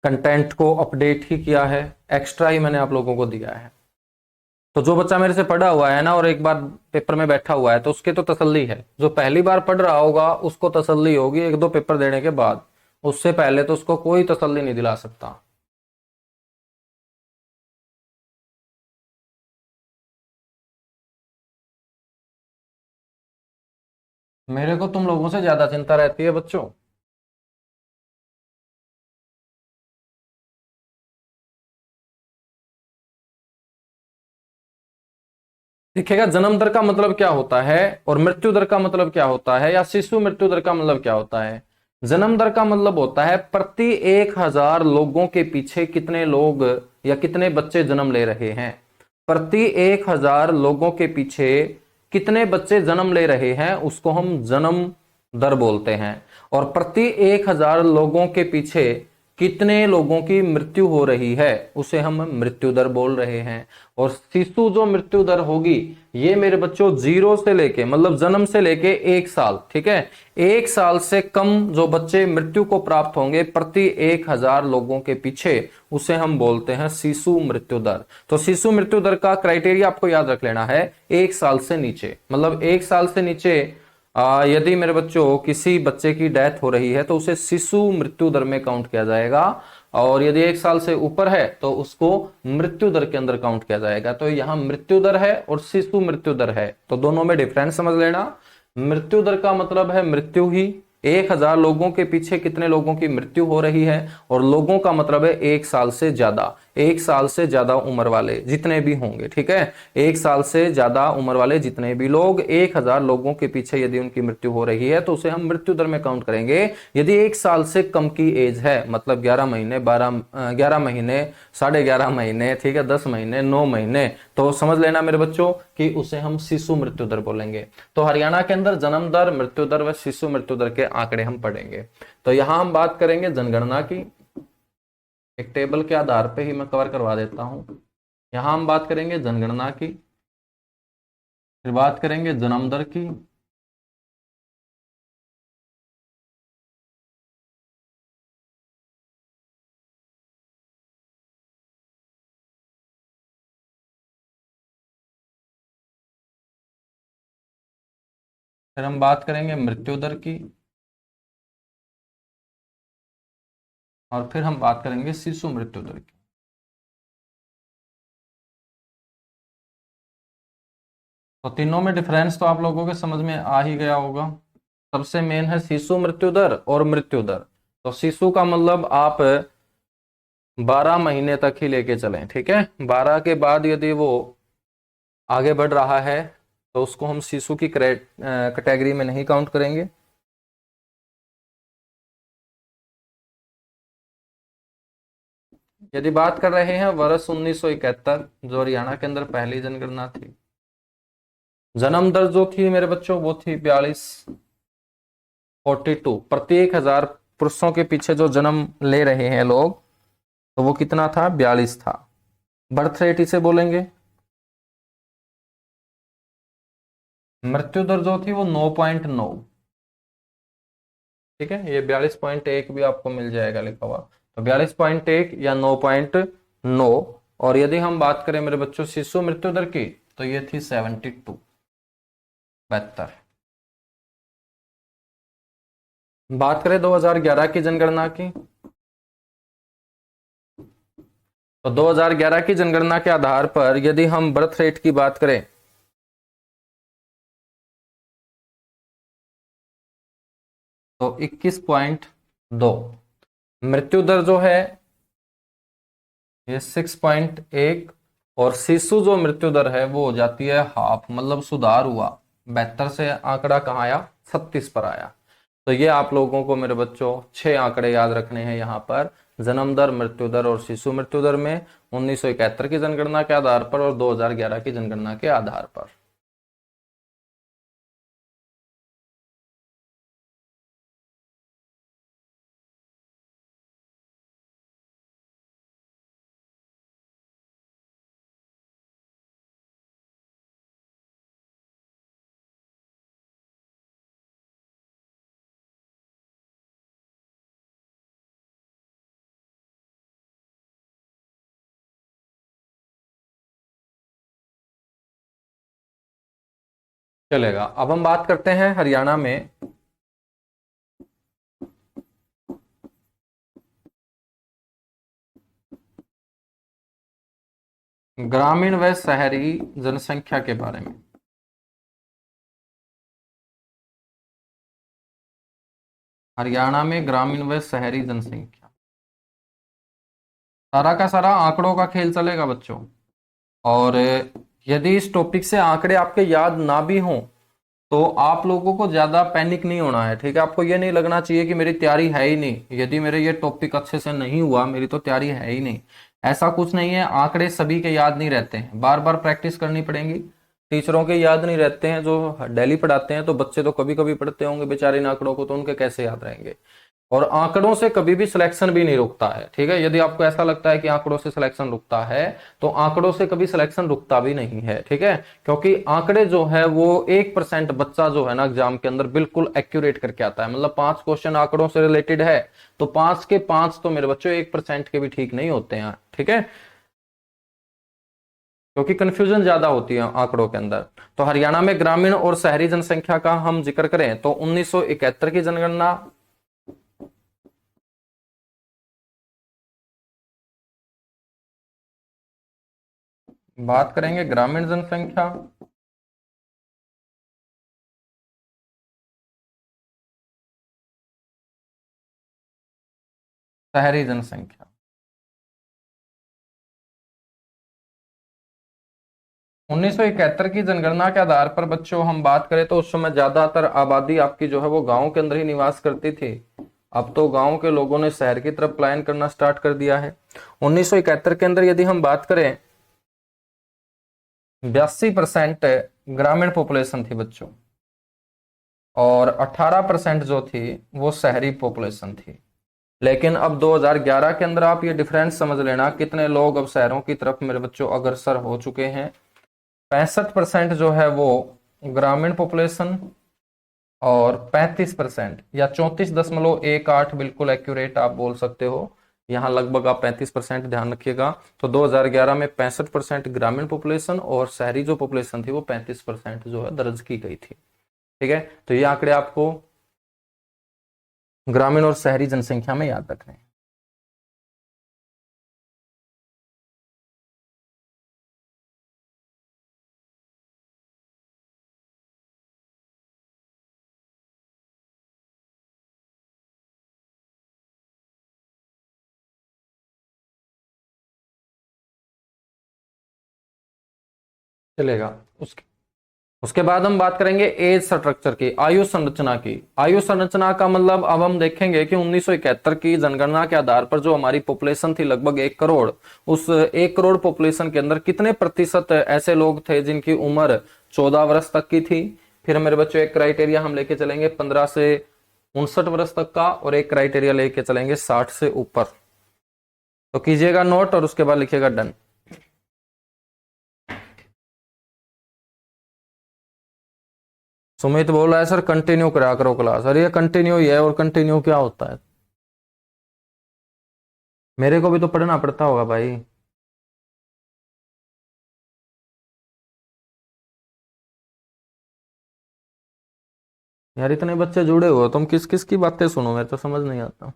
कंटेंट को अपडेट ही किया है, एक्स्ट्रा ही मैंने आप लोगों को दिया है। तो जो बच्चा मेरे से पढ़ा हुआ है ना और एक बार पेपर में बैठा हुआ है तो उसके तो तसल्ली है, जो पहली बार पढ़ रहा होगा उसको तसल्ली होगी एक दो पेपर देने के बाद, उससे पहले तो उसको कोई तसल्ली नहीं दिला सकता। मेरे को तुम लोगों से ज्यादा चिंता रहती है बच्चों। देखिएगा, जन्म दर का मतलब क्या होता है और मृत्यु दर का मतलब क्या होता है, या शिशु मृत्यु दर का मतलब क्या होता है। जन्म दर का मतलब होता है प्रति 1,000 लोगों के पीछे कितने लोग या कितने बच्चे जन्म ले रहे हैं। प्रति 1,000 लोगों के पीछे कितने बच्चे जन्म ले रहे हैं उसको हम जन्म दर बोलते हैं। और प्रति 1,000 लोगों के पीछे कितने लोगों की मृत्यु हो रही है उसे हम मृत्यु दर बोल रहे हैं। और शिशु जो मृत्यु दर होगी ये मेरे बच्चों जीरो से लेके मतलब जन्म से लेके 1 साल, ठीक है, 1 साल से कम जो बच्चे मृत्यु को प्राप्त होंगे प्रति 1,000 लोगों के पीछे, उसे हम बोलते हैं शिशु मृत्यु दर। तो शिशु मृत्यु दर का क्राइटेरिया आपको याद रख लेना है, 1 साल से नीचे, मतलब 1 साल से नीचे यदि मेरे बच्चों किसी बच्चे की डेथ हो रही है तो उसे शिशु मृत्यु दर में काउंट किया जाएगा, और यदि 1 साल से ऊपर है तो उसको मृत्यु दर के अंदर काउंट किया जाएगा। तो यहाँ मृत्यु दर है और शिशु मृत्यु दर है, तो दोनों में डिफरेंस समझ लेना। मृत्यु दर का मतलब है मृत्यु ही, 1000 लोगों के पीछे कितने लोगों की मृत्यु हो रही है, और लोगों का मतलब है 1 साल से ज्यादा, 1 साल से ज्यादा उम्र वाले जितने भी होंगे, ठीक है, 1 साल से ज्यादा उम्र वाले जितने भी लोग, 1000 लोगों के पीछे यदि उनकी मृत्यु हो रही है तो उसे हम मृत्यु दर में काउंट करेंगे। यदि 1 साल से कम की एज है, मतलब 11 महीने, 11 महीने, 11.5 महीने, ठीक है, 10 महीने, 9 महीने, तो समझ लेना मेरे बच्चों कि उसे हम शिशु मृत्यु दर बोलेंगे। तो हरियाणा के अंदर जन्म दर, मृत्यु दर व शिशु मृत्यु दर के आंकड़े हम पढ़ेंगे। तो यहां हम बात करेंगे जनगणना की, एक टेबल के आधार पे ही मैं कवर करवा देता हूं। यहां हम बात करेंगे जनगणना की, फिर बात करेंगे जन्म दर की, फिर हम बात करेंगे मृत्यु दर की, और फिर हम बात करेंगे शिशु मृत्यु दर की। तो तीनों में डिफरेंस तो आप लोगों के समझ में आ ही गया होगा। सबसे मेन है शिशु मृत्यु दर और मृत्यु दर। तो शिशु का मतलब आप 12 महीने तक ही लेके चलें, ठीक है, 12 के बाद यदि वो आगे बढ़ रहा है तो उसको हम शिशु की कैटेगरी में नहीं काउंट करेंगे। यदि बात कर रहे हैं वर्ष 1971, जो हरियाणा के अंदर पहली जनगणना थी, जन्म दर जो थी मेरे बच्चों वो थी 42 प्रति 1000 पुरुषों के पीछे जो जन्म ले रहे हैं लोग, तो वो कितना था, 42 था। बर्थ रेट इसे बोलेंगे। मृत्यु दर जो थी वो 9.9, ठीक है, ये 42.1 भी आपको मिल जाएगा लिखा हुआ। तो 42.1 या 9.9। और यदि हम बात करें मेरे बच्चों शिशु मृत्यु दर की, तो ये थी 72, 72। बात करें 2011 की जनगणना की, तो 2011 की जनगणना के आधार पर यदि हम बर्थ रेट की बात करें, तो 21.2। मृत्यु दर जो है ये 6.1, और शिशु जो मृत्यु दर है वो हो जाती है हाफ, मतलब सुधार हुआ, 72 से आंकड़ा कहाँ आया, 36 पर आया। तो ये आप लोगों को मेरे बच्चों 6 आंकड़े याद रखने हैं यहाँ पर, जन्म दर, मृत्यु दर और शिशु मृत्यु दर में 1971 की जनगणना के आधार पर और 2011 की जनगणना के आधार पर। चलेगा, अब हम बात करते हैं हरियाणा में ग्रामीण व शहरी जनसंख्या के बारे में। हरियाणा में ग्रामीण व शहरी जनसंख्या, सारा का सारा आंकड़ों का खेल चलेगा बच्चों। और यदि इस टॉपिक से आंकड़े आपके याद ना भी हों तो आप लोगों को ज्यादा पैनिक नहीं होना है, ठीक है, आपको ये नहीं लगना चाहिए कि मेरी तैयारी है ही नहीं, यदि मेरे ये टॉपिक अच्छे से नहीं हुआ मेरी तो तैयारी है ही नहीं। ऐसा कुछ नहीं है, आंकड़े सभी के याद नहीं रहते हैं, बार बार प्रैक्टिस करनी पड़ेगी। टीचरों के याद नहीं रहते हैं जो डेली पढ़ाते हैं, तो बच्चे तो कभी कभी पढ़ते होंगे बेचारे इन आंकड़ों को, तो उनके कैसे याद रहेंगे। और आंकड़ों से कभी भी सिलेक्शन भी नहीं रुकता है, ठीक है, यदि आपको ऐसा लगता है कि आंकड़ों से सिलेक्शन रुकता है तो आंकड़ों से कभी सिलेक्शन रुकता भी नहीं है, ठीक है, क्योंकि आंकड़े जो है वो 1% बच्चा जो है ना एग्जाम के अंदर बिल्कुल एक्यूरेट करके आता है, मतलब 5 क्वेश्चन आंकड़ों से रिलेटेड है तो 5 के 5 तो मेरे बच्चों 1% के भी ठीक नहीं होते हैं, ठीक है, क्योंकि कंफ्यूजन ज्यादा होती है आंकड़ों के अंदर। तो हरियाणा में ग्रामीण और शहरी जनसंख्या का हम जिक्र करें तो 1971 की जनगणना, बात करेंगे ग्रामीण जनसंख्या, शहरी जनसंख्या। 1971 की जनगणना के आधार पर बच्चों हम बात करें तो उस समय ज्यादातर आबादी आपकी जो है वो गांव के अंदर ही निवास करती थी। अब तो गांव के लोगों ने शहर की तरफ पलायन करना स्टार्ट कर दिया है। 1971 के अंदर यदि हम बात करें, 82% ग्रामीण पॉपुलेशन थी बच्चों, और 18% जो थी वो शहरी पॉपुलेशन थी। लेकिन अब 2011 के अंदर आप ये डिफरेंस समझ लेना, कितने लोग अब शहरों की तरफ मेरे बच्चों अग्रसर हो चुके हैं। 65% जो है वो ग्रामीण पॉपुलेशन, और 35% या 34.18, बिल्कुल एक्यूरेट आप बोल सकते हो, यहाँ लगभग आप 35% ध्यान रखिएगा। तो 2011 में 65% ग्रामीण पॉपुलेशन और शहरी जो पॉपुलेशन थी वो 35% जो है दर्ज की गई थी। ठीक है, तो ये आंकड़े आपको ग्रामीण और शहरी जनसंख्या में याद रखने हैं। चलेगा। उसके उसके बाद हम बात करेंगे एज स्ट्रक्चर की, आयु संरचना की। आयु संरचना का मतलब अब हम देखेंगे कि 1971 की जनगणना के आधार पर जो हमारी पॉपुलेशन थी लगभग 1 करोड़, उस 1 करोड़ पॉपुलेशन के अंदर कितने प्रतिशत ऐसे लोग थे जिनकी उम्र 14 वर्ष तक की थी। फिर मेरे बच्चों एक क्राइटेरिया हम लेके चलेंगे 15 से 59 वर्ष तक का, और एक क्राइटेरिया लेके चलेंगे 60 से ऊपर। तो कीजिएगा नोट और उसके बाद लिखिएगा डन। सुमित बोल रहा है सर कंटिन्यू करा करो क्लास। अरे ये कंटिन्यू ही है, और कंटिन्यू क्या होता है? मेरे को भी तो पढ़ना पड़ता होगा भाई। यार इतने बच्चे जुड़े हुए हो, तुम किस किस की बातें सुनो, मैं तो समझ नहीं आता।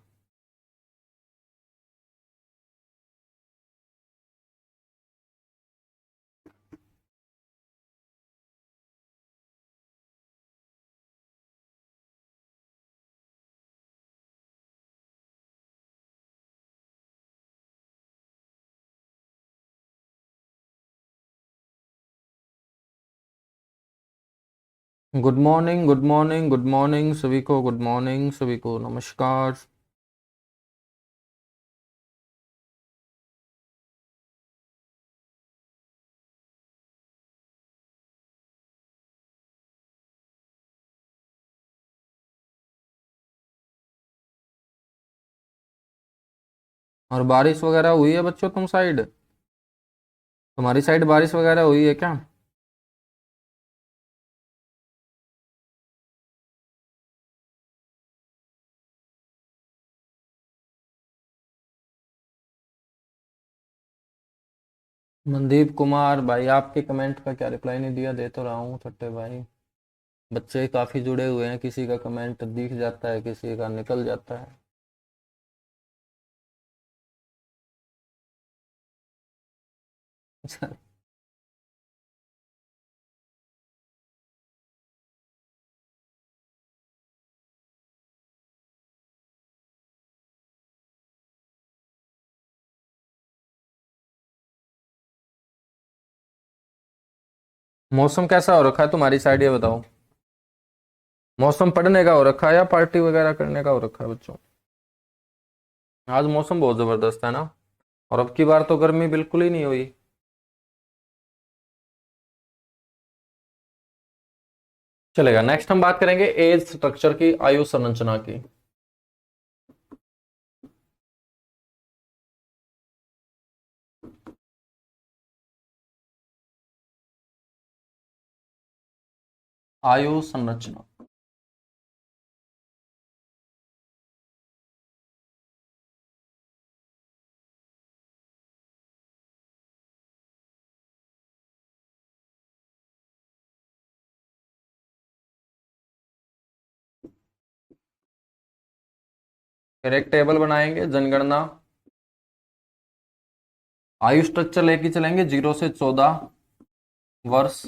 Good morning, good morning, good morning सभी को, गुड मॉर्निंग सभी को, नमस्कार। और बारिश वगैरह हुई है बच्चों तुम साइड? तुम्हारी साइड बारिश वगैरह हुई है क्या? मनदीप कुमार भाई, आपके कमेंट का क्या रिप्लाई नहीं दिया? दे तो रहा हूँ छट्टे भाई। बच्चे काफी जुड़े हुए हैं, किसी का कमेंट दिख जाता है, किसी का निकल जाता है। मौसम कैसा हो रखा है तुम्हारी साइड, ये बताओ। मौसम पढ़ने का हो रखा है या पार्टी वगैरह करने का हो रखा है बच्चों? आज मौसम बहुत जबरदस्त है ना, और अब की बार तो गर्मी बिल्कुल ही नहीं हुई। चलेगा, नेक्स्ट हम बात करेंगे एज स्ट्रक्चर की, आयु संरचना की। आयु संरचना। फिर एक टेबल बनाएंगे जनगणना। आयु स्ट्रक्चर लेके चलेंगे 0 से 14 वर्ष।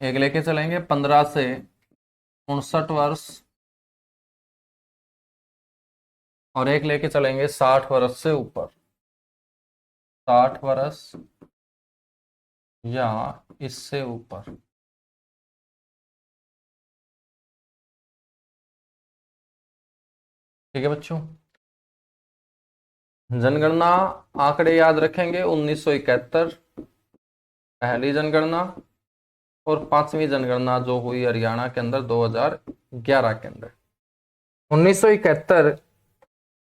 एक लेके चलेंगे 15 से 59 वर्ष। और एक लेके चलेंगे 60 वर्ष से ऊपर, 60 वर्ष या इससे ऊपर। ठीक है बच्चों, जनगणना आंकड़े याद रखेंगे। 1971 पहली जनगणना, और पांचवी जनगणना जो हुई हरियाणा के अंदर 2011 के अंदर। 1971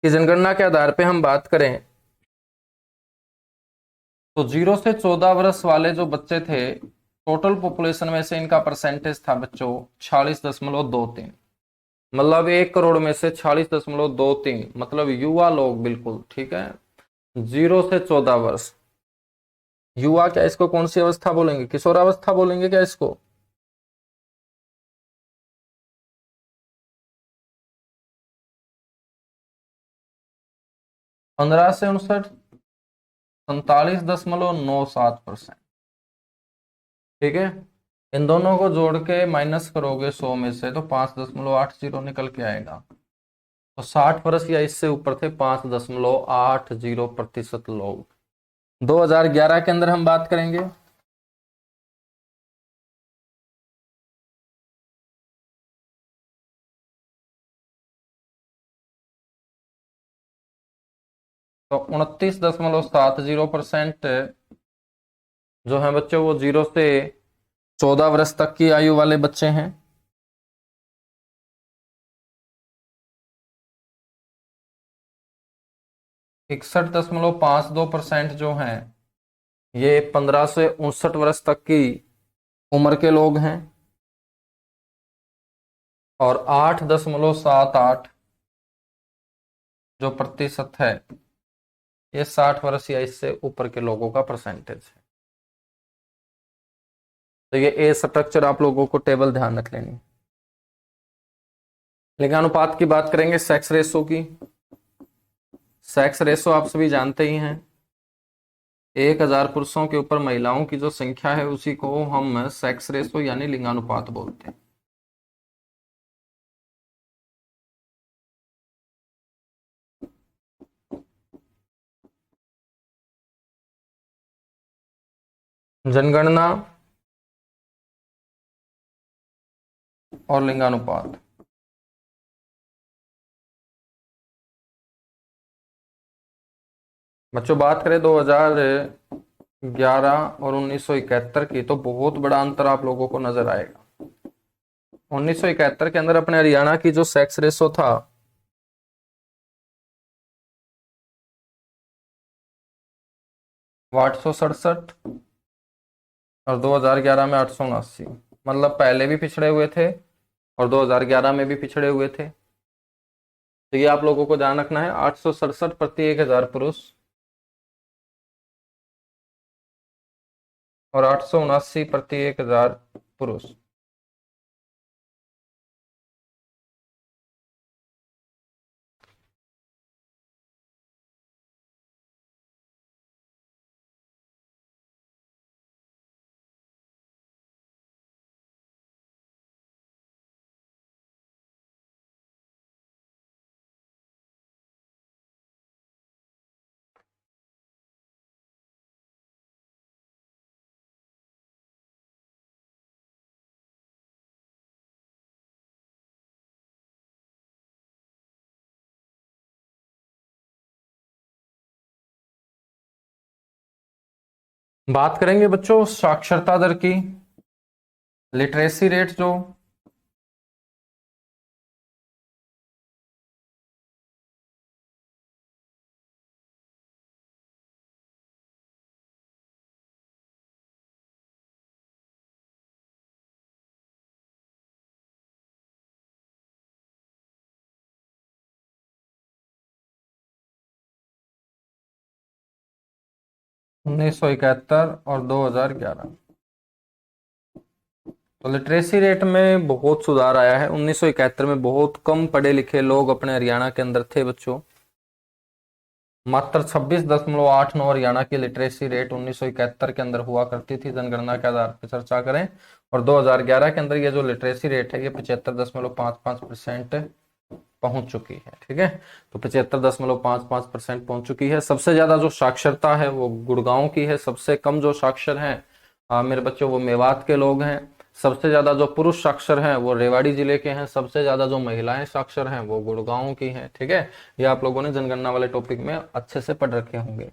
की जनगणना के आधार पे हम बात करें तो 0 से 14 वर्ष वाले जो बच्चे थे, टोटल पॉपुलेशन में से इनका परसेंटेज था बच्चों 46.23। मतलब 1 करोड़ में से 46.23, मतलब युवा लोग बिल्कुल। ठीक है, 0 से 14 वर्ष युवा, क्या इसको कौन सी अवस्था बोलेंगे? किशोरावस्था बोलेंगे क्या इसको? पंद्रह से 59, 47.97%। ठीक है, इन दोनों को जोड़ के माइनस करोगे 100 में से तो 5.80 निकल के आएगा। तो 60 वर्ष या इससे ऊपर थे 5.80% लोग। 2011 के अंदर हम बात करेंगे तो 29.70% जो है बच्चों वो 0 से 14 वर्ष तक की आयु वाले बच्चे हैं। 61.52% जो हैं ये 15 से 59 वर्ष तक की उम्र के लोग हैं। और 8.78 जो प्रतिशत है ये 60 वर्ष या इससे ऊपर के लोगों का परसेंटेज है। तो ये ए स्ट्रक्चर आप लोगों को टेबल ध्यान रख लेनी। लिंगानुपात की बात करेंगे, सेक्स रेशो की। सेक्स रेशो आप सभी जानते ही हैं, 1000 पुरुषों के ऊपर महिलाओं की जो संख्या है उसी को हम सेक्स रेशो यानी लिंगानुपात बोलते हैं। जनगणना और लिंगानुपात। बच्चों बात करें 2011 और 1971 की तो बहुत बड़ा अंतर आप लोगों को नजर आएगा। 1971 के अंदर अपने हरियाणा की जो सेक्स रेशो था वो 867 और 2011 में 879। मतलब पहले भी पिछड़े हुए थे और 2011 में भी पिछड़े हुए थे। तो ये आप लोगों को ध्यान रखना है, 867 प्रति 1000 पुरुष और 879 प्रति 1000 पुरुष। बात करेंगे बच्चों साक्षरता दर की, लिटरेसी रेट जो 1971 और 2011, तो लिटरेसी रेट में बहुत सुधार आया है। 1971 में बहुत कम पढ़े लिखे लोग अपने हरियाणा के अंदर थे बच्चों। मात्र 26.89 हरियाणा की लिटरेसी रेट 1971 के अंदर हुआ करती थी जनगणना के आधार पर चर्चा करें। और 2011 के अंदर ये जो लिटरेसी रेट है ये 75.55% पहुंच चुकी है। ठीक है, तो 75.55% पहुंच चुकी है। सबसे ज्यादा जो साक्षरता है वो गुड़गांव की है, सबसे कम जो साक्षर हैं मेरे बच्चों वो मेवात के लोग हैं। सबसे ज्यादा जो पुरुष साक्षर हैं वो रेवाड़ी जिले के हैं। सबसे ज्यादा जो महिलाएं साक्षर हैं वो गुड़गांव की हैं। ठीक है, ये आप लोगों ने जनगणना वाले टॉपिक में अच्छे से पढ़ रखे होंगे।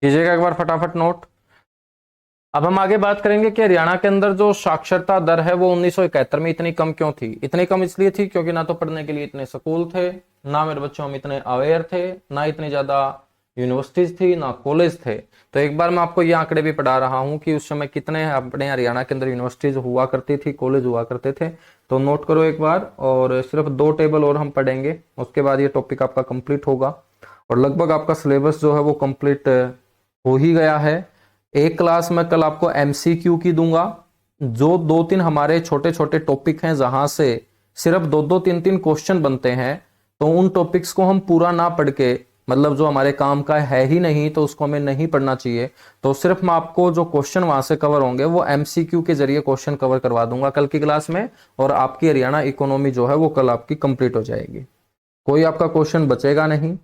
कीजिएगा एक बार फटाफट नोट। अब हम आगे बात करेंगे कि हरियाणा के अंदर जो साक्षरता दर है वो 1971 में इतनी कम क्यों थी। इतनी कम इसलिए थी क्योंकि ना तो पढ़ने के लिए इतने स्कूल थे, ना मेरे बच्चों हम इतने अवेयर थे, ना इतनी ज्यादा यूनिवर्सिटीज थी, ना कॉलेज थे। तो एक बार मैं आपको ये आंकड़े भी पढ़ा रहा हूँ कि उस समय कितने अपने हरियाणा के अंदर यूनिवर्सिटीज हुआ करती थी, कॉलेज हुआ करते थे। तो नोट करो एक बार, और सिर्फ 2 टेबल और हम पढ़ेंगे, उसके बाद ये टॉपिक आपका कंप्लीट होगा और लगभग आपका सिलेबस जो है वो कंप्लीट हो ही गया है। एक क्लास में कल आपको एमसीक्यू की दूंगा, जो 2-3 हमारे छोटे छोटे टॉपिक हैं जहां से सिर्फ 2-2 3-3 क्वेश्चन बनते हैं। तो उन टॉपिक्स को हम पूरा ना पढ़ के, मतलब जो हमारे काम का है ही नहीं तो उसको हमें नहीं पढ़ना चाहिए। तो सिर्फ मैं आपको जो क्वेश्चन वहां से कवर होंगे वो एमसीक्यू के जरिए क्वेश्चन कवर करवा दूंगा कल की क्लास में, और आपकी हरियाणा इकोनॉमी जो है वो कल आपकी कंप्लीट हो जाएगी। कोई आपका क्वेश्चन बचेगा नहीं।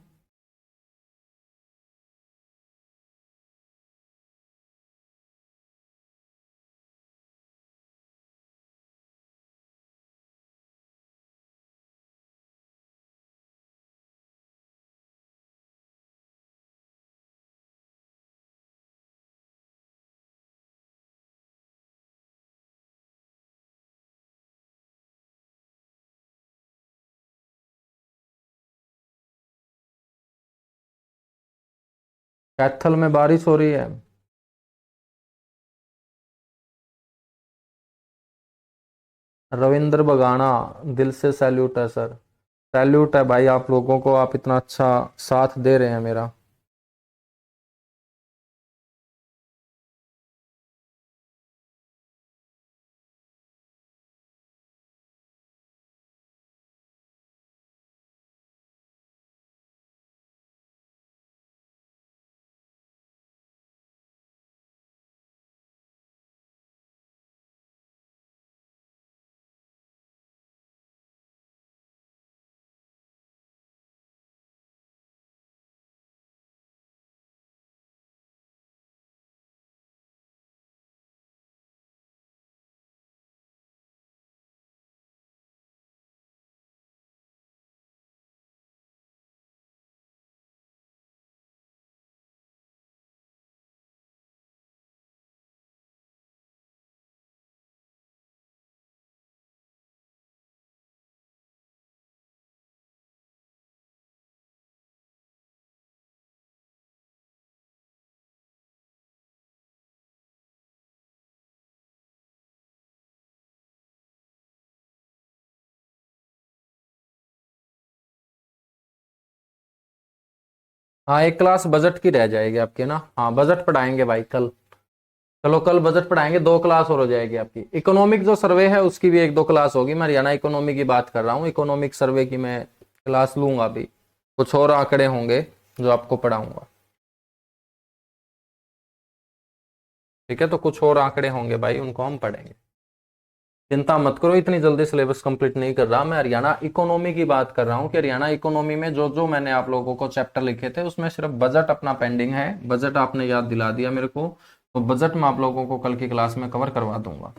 कैथल में बारिश हो रही है। रविंद्र बगाना, दिल से सैल्यूट है सर। सैल्यूट है भाई आप लोगों को, आप इतना अच्छा साथ दे रहे हैं मेरा। हाँ, एक क्लास बजट की रह जाएगी आपकी ना। हाँ, बजट पढ़ाएंगे भाई कल। चलो कल बजट पढ़ाएंगे, 2 क्लास और हो जाएगी आपकी। इकोनॉमिक जो सर्वे है उसकी भी 1-2 क्लास होगी। मैं हरियाणा इकोनॉमी की बात कर रहा हूँ, इकोनॉमिक सर्वे की मैं क्लास लूंगा अभी। कुछ और आंकड़े होंगे जो आपको पढ़ाऊंगा। ठीक है, तो कुछ और आंकड़े होंगे भाई, उनको हम पढ़ेंगे। चिंता मत करो, इतनी जल्दी सिलेबस कंप्लीट नहीं कर रहा मैं। हरियाणा इकोनॉमी की बात कर रहा हूँ कि हरियाणा इकोनॉमी में जो जो मैंने आप लोगों को चैप्टर लिखे थे उसमें सिर्फ बजट अपना पेंडिंग है। बजट आपने याद दिला दिया मेरे को, तो बजट मैं आप लोगों को कल की क्लास में कवर करवा दूंगा।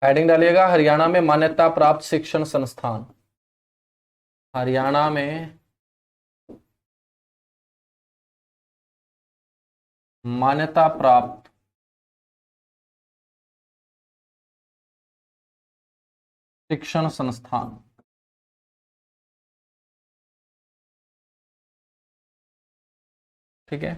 हेडिंग डालिएगा, हरियाणा में मान्यता प्राप्त शिक्षण संस्थान। हरियाणा में मान्यता प्राप्त शिक्षण संस्थान। ठीक है।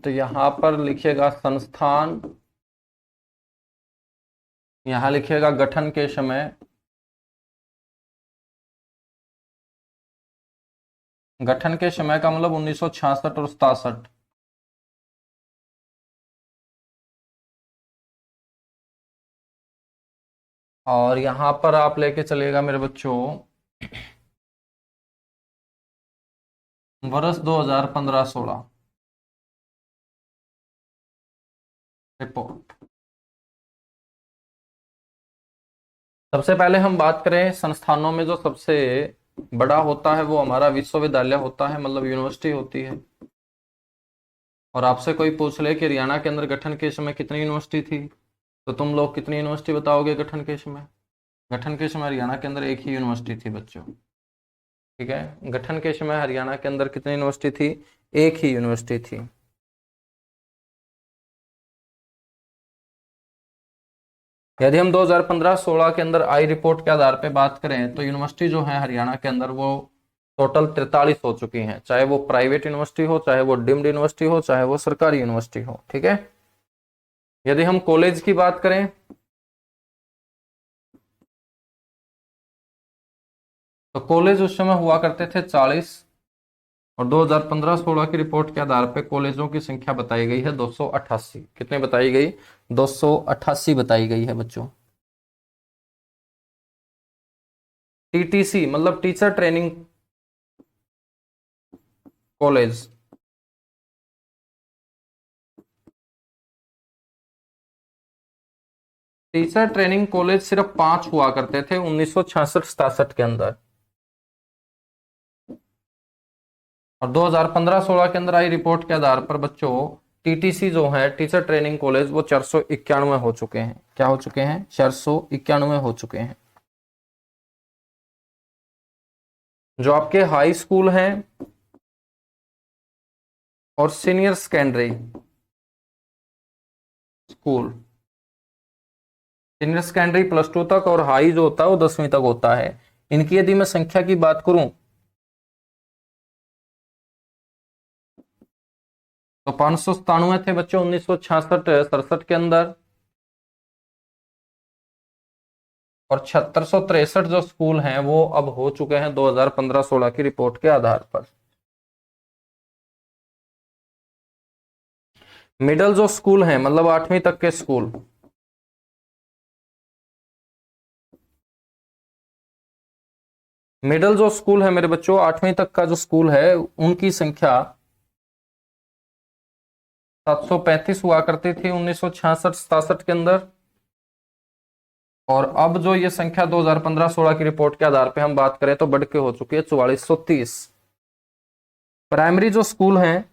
तो यहां पर लिखिएगा संस्थान, यहां लिखिएगा गठन के समय, गठन के समय का मतलब 1966 और 67। और यहां पर आप लेके चलिएगा मेरे बच्चों वर्ष 2015-16 रिपोर्ट। सबसे पहले हम बात करें संस्थानों में जो सबसे बड़ा होता है वो हमारा विश्वविद्यालय होता है, मतलब यूनिवर्सिटी होती है। और आपसे कोई पूछ ले कि हरियाणा के अंदर गठन के समय कितनी यूनिवर्सिटी थी, तो तुम लोग कितनी यूनिवर्सिटी बताओगे गठन के समय? गठन के समय हरियाणा के अंदर एक ही यूनिवर्सिटी थी बच्चों। ठीक है, गठन के समय हरियाणा के अंदर कितनी यूनिवर्सिटी थी? एक ही यूनिवर्सिटी थी। यदि हम 2015-16 के अंदर आई रिपोर्ट के आधार पर बात करें तो यूनिवर्सिटी जो है हरियाणा के अंदर वो टोटल 43 हो चुकी हैं, चाहे वो प्राइवेट यूनिवर्सिटी हो, चाहे वो डीम्ड यूनिवर्सिटी हो, चाहे वो सरकारी यूनिवर्सिटी हो। ठीक है। यदि हम कॉलेज की बात करें तो कॉलेज उस समय हुआ करते थे 40, और 2015-16 की रिपोर्ट के आधार पर कॉलेजों की संख्या बताई गई है 288। कितने बताई गई? 288 बताई गई है बच्चों। टीटीसी मतलब teacher training college, teacher training college सिर्फ 5 हुआ करते थे 1966-67 के अंदर। और 2015-16 के अंदर आई रिपोर्ट के आधार पर बच्चों टीटीसी जो है टीचर ट्रेनिंग कॉलेज वो 491 हो चुके हैं। क्या हो चुके हैं? 491 हो चुके हैं। जो आपके हाई स्कूल हैं और senior secondary school, senior secondary +2 तक और हाई जो होता है वो 10वीं तक होता है, इनकी यदि मैं संख्या की बात करूं तो 597 थे बच्चों 1966-67 के अंदर, और 7663 जो स्कूल हैं वो अब हो चुके हैं 2015-16 की रिपोर्ट के आधार पर। मिडल जो स्कूल हैं मतलब 8वीं तक के स्कूल, मिडल जो स्कूल है मेरे बच्चों 8वीं तक का जो स्कूल है उनकी संख्या 735 हुआ करती थी 1966-67 के अंदर, और अब जो ये संख्या 2015-16 की रिपोर्ट के आधार पे हम बात करें तो बढ़ के हो चुकी है 4430। प्राइमरी जो स्कूल हैं,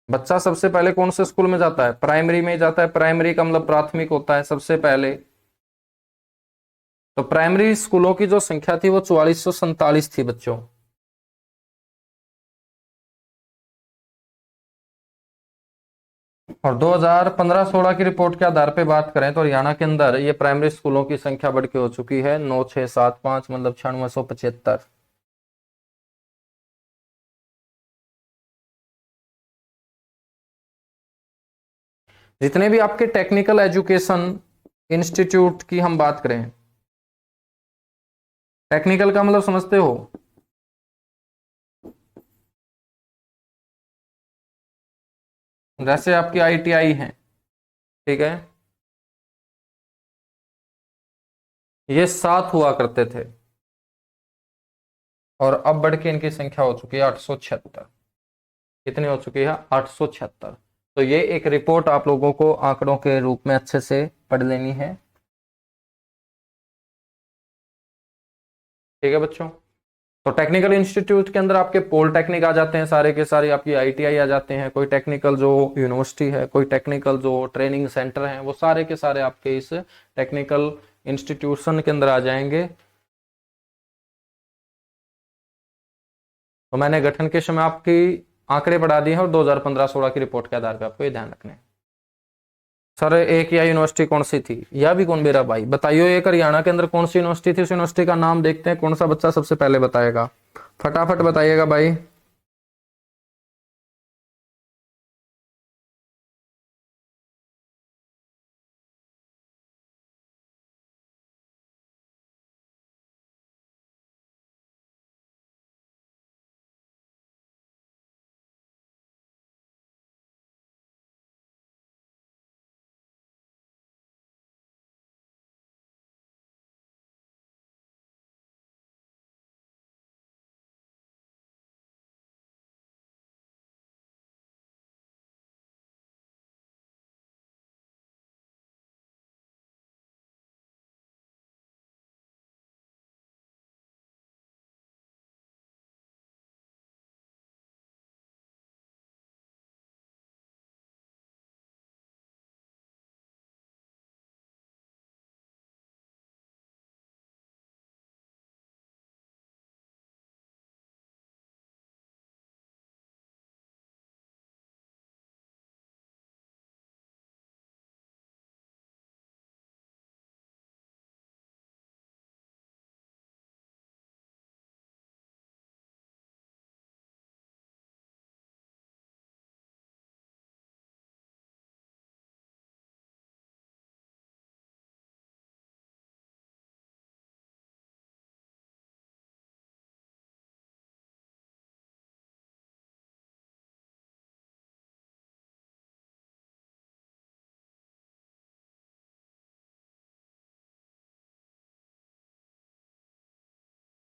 बच्चा सबसे पहले कौन से स्कूल में जाता है? प्राइमरी में जाता है। प्राइमरी का मतलब प्राथमिक होता है सबसे पहले। तो प्राइमरी स्कूलों की जो संख्या थी वो 4447 थी बच्चों। और 2015-16 की रिपोर्ट के आधार पे बात करें तो हरियाणा के अंदर ये प्राइमरी स्कूलों की संख्या बढ़ के हो चुकी है 9675 मतलब 9675। जितने भी आपके टेक्निकल एजुकेशन इंस्टीट्यूट की हम बात करें, टेक्निकल का मतलब समझते हो? जैसे आपकी आईटीआई है, ठीक है, ये 7 हुआ करते थे और अब बढ़ के इनकी संख्या हो चुकी है 876। कितनी हो चुकी है? 876। तो ये एक रिपोर्ट आप लोगों को आंकड़ों के रूप में अच्छे से पढ़ लेनी है। ठीक है बच्चों। तो टेक्निकल इंस्टीट्यूट के अंदर आपके पॉलिटेक्निक आ जाते हैं, सारे के सारे आपकी आईटीआई आ जाते हैं, कोई टेक्निकल जो यूनिवर्सिटी है, कोई टेक्निकल जो ट्रेनिंग सेंटर है, वो सारे के सारे आपके इस टेक्निकल इंस्टीट्यूशन के अंदर आ जाएंगे। तो मैंने गठन के समय आपकी आंकड़े बढ़ा दिए हैं और 2015-16 की रिपोर्ट के आधार पर आपको ये ध्यान रखने हैं। सर एक या यूनिवर्सिटी कौन सी थी, या भी कौन मेरा भाई बताइए, एक हरियाणा के अंदर कौन सी यूनिवर्सिटी थी, उस यूनिवर्सिटी का नाम देखते हैं, कौन सा बच्चा सबसे पहले बताएगा, फटाफट बताइएगा भाई।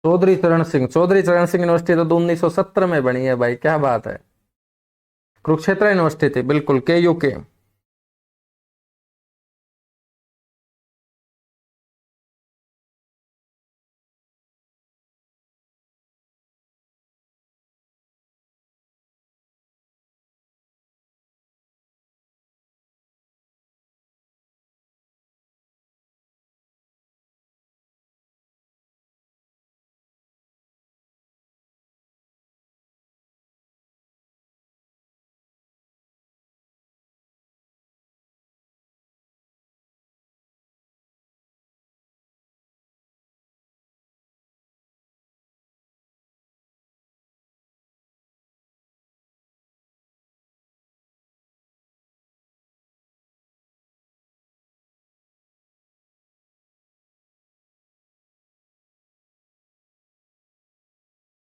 चौधरी चरण सिंह यूनिवर्सिटी तो 1970 में बनी है भाई, क्या बात है। कुरुक्षेत्र यूनिवर्सिटी थी बिल्कुल, के यू के।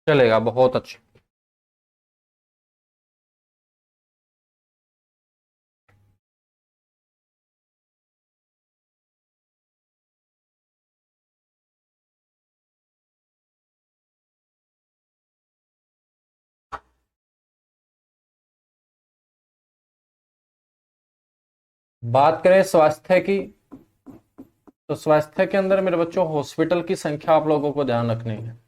चलेगा, बहुत अच्छा। बात करें स्वास्थ्य की, तो स्वास्थ्य के अंदर मेरे बच्चों हॉस्पिटल की संख्या आप लोगों को ध्यान रखनी है।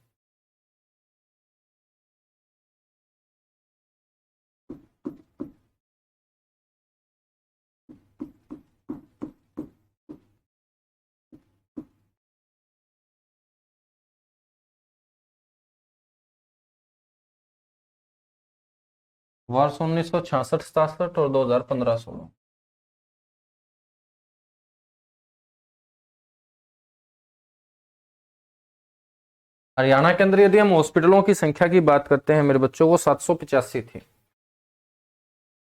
वर्ष 1966-67 और 2015-16। हरियाणा के अंदर यदि हम हॉस्पिटलों की संख्या की बात करते हैं मेरे बच्चों, वो 785 थी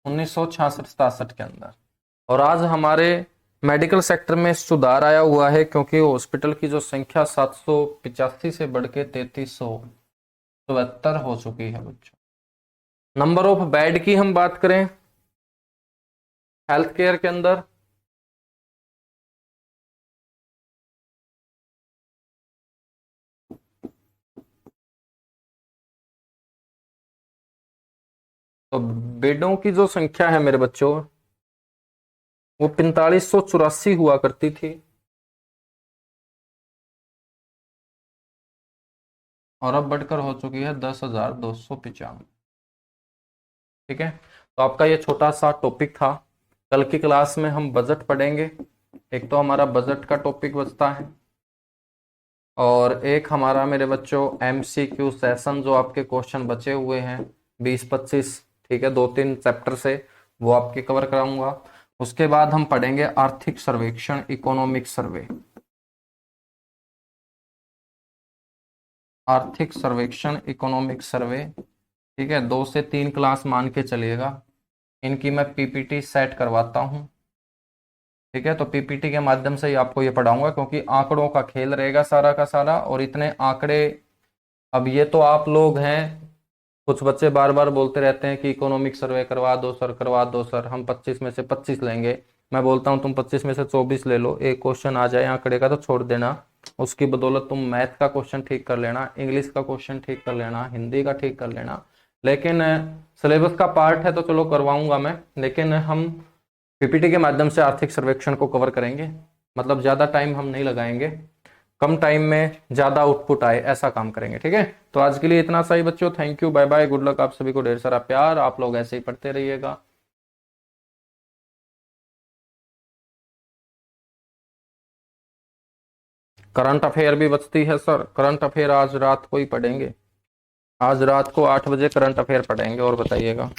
1966-67 के अंदर। और आज हमारे मेडिकल सेक्टर में सुधार आया हुआ है, क्योंकि हॉस्पिटल की जो संख्या 785 से बढ़ के 3374 हो चुकी है बच्चों। नंबर ऑफ बेड की हम बात करें हेल्थ केयर के अंदर, तो बेडों की जो संख्या है मेरे बच्चों, वो 4584 हुआ करती थी, और अब बढ़कर हो चुकी है 10,295। ठीक है, तो आपका ये छोटा सा टॉपिक था। कल की क्लास में हम बजट पढ़ेंगे। एक तो हमारा बजट का टॉपिक बचता है, और एक हमारा मेरे बच्चों MCQ सेशन, जो आपके क्वेश्चन बचे हुए हैं 20-25, ठीक है, 2-3 चैप्टर से, वो आपके कवर कराऊंगा। उसके बाद हम पढ़ेंगे आर्थिक सर्वेक्षण, इकोनॉमिक सर्वे। आर्थिक सर्वेक्षण, इकोनॉमिक सर्वे, ठीक है, 2 से 3 क्लास मान के चलिएगा। इनकी मैं PPT सेट करवाता हूँ, ठीक है। तो PPT के माध्यम से ही आपको ये पढ़ाऊंगा, क्योंकि आंकड़ों का खेल रहेगा सारा का सारा, और इतने आंकड़े, अब ये तो आप लोग हैं, कुछ बच्चे बार बार बोलते रहते हैं कि इकोनॉमिक सर्वे करवा दो सर, करवा दो सर, हम 25 में से 25 लेंगे। मैं बोलता हूँ तुम 25 में से 24 ले लो, एक क्वेश्चन आ जाए आंकड़े का तो छोड़ देना, उसकी बदौलत तुम मैथ का क्वेश्चन ठीक कर लेना, इंग्लिश का क्वेश्चन ठीक कर लेना, हिंदी का ठीक कर लेना। लेकिन सिलेबस का पार्ट है तो चलो करवाऊंगा मैं, लेकिन हम PPT के माध्यम से आर्थिक सर्वेक्षण को कवर करेंगे। मतलब ज्यादा टाइम हम नहीं लगाएंगे, कम टाइम में ज्यादा आउटपुट आए, ऐसा काम करेंगे, ठीक है। तो आज के लिए इतना सही बच्चों, thank you, bye bye, good luck, आप सभी को ढेर सारा प्यार, आप लोग ऐसे ही पढ़ते रहिएगा। करंट अफेयर भी बचती है सर, करंट अफेयर आज रात को ही पढ़ेंगे, आज रात को 8 बजे करंट अफेयर पढ़ेंगे, और बताइएगा।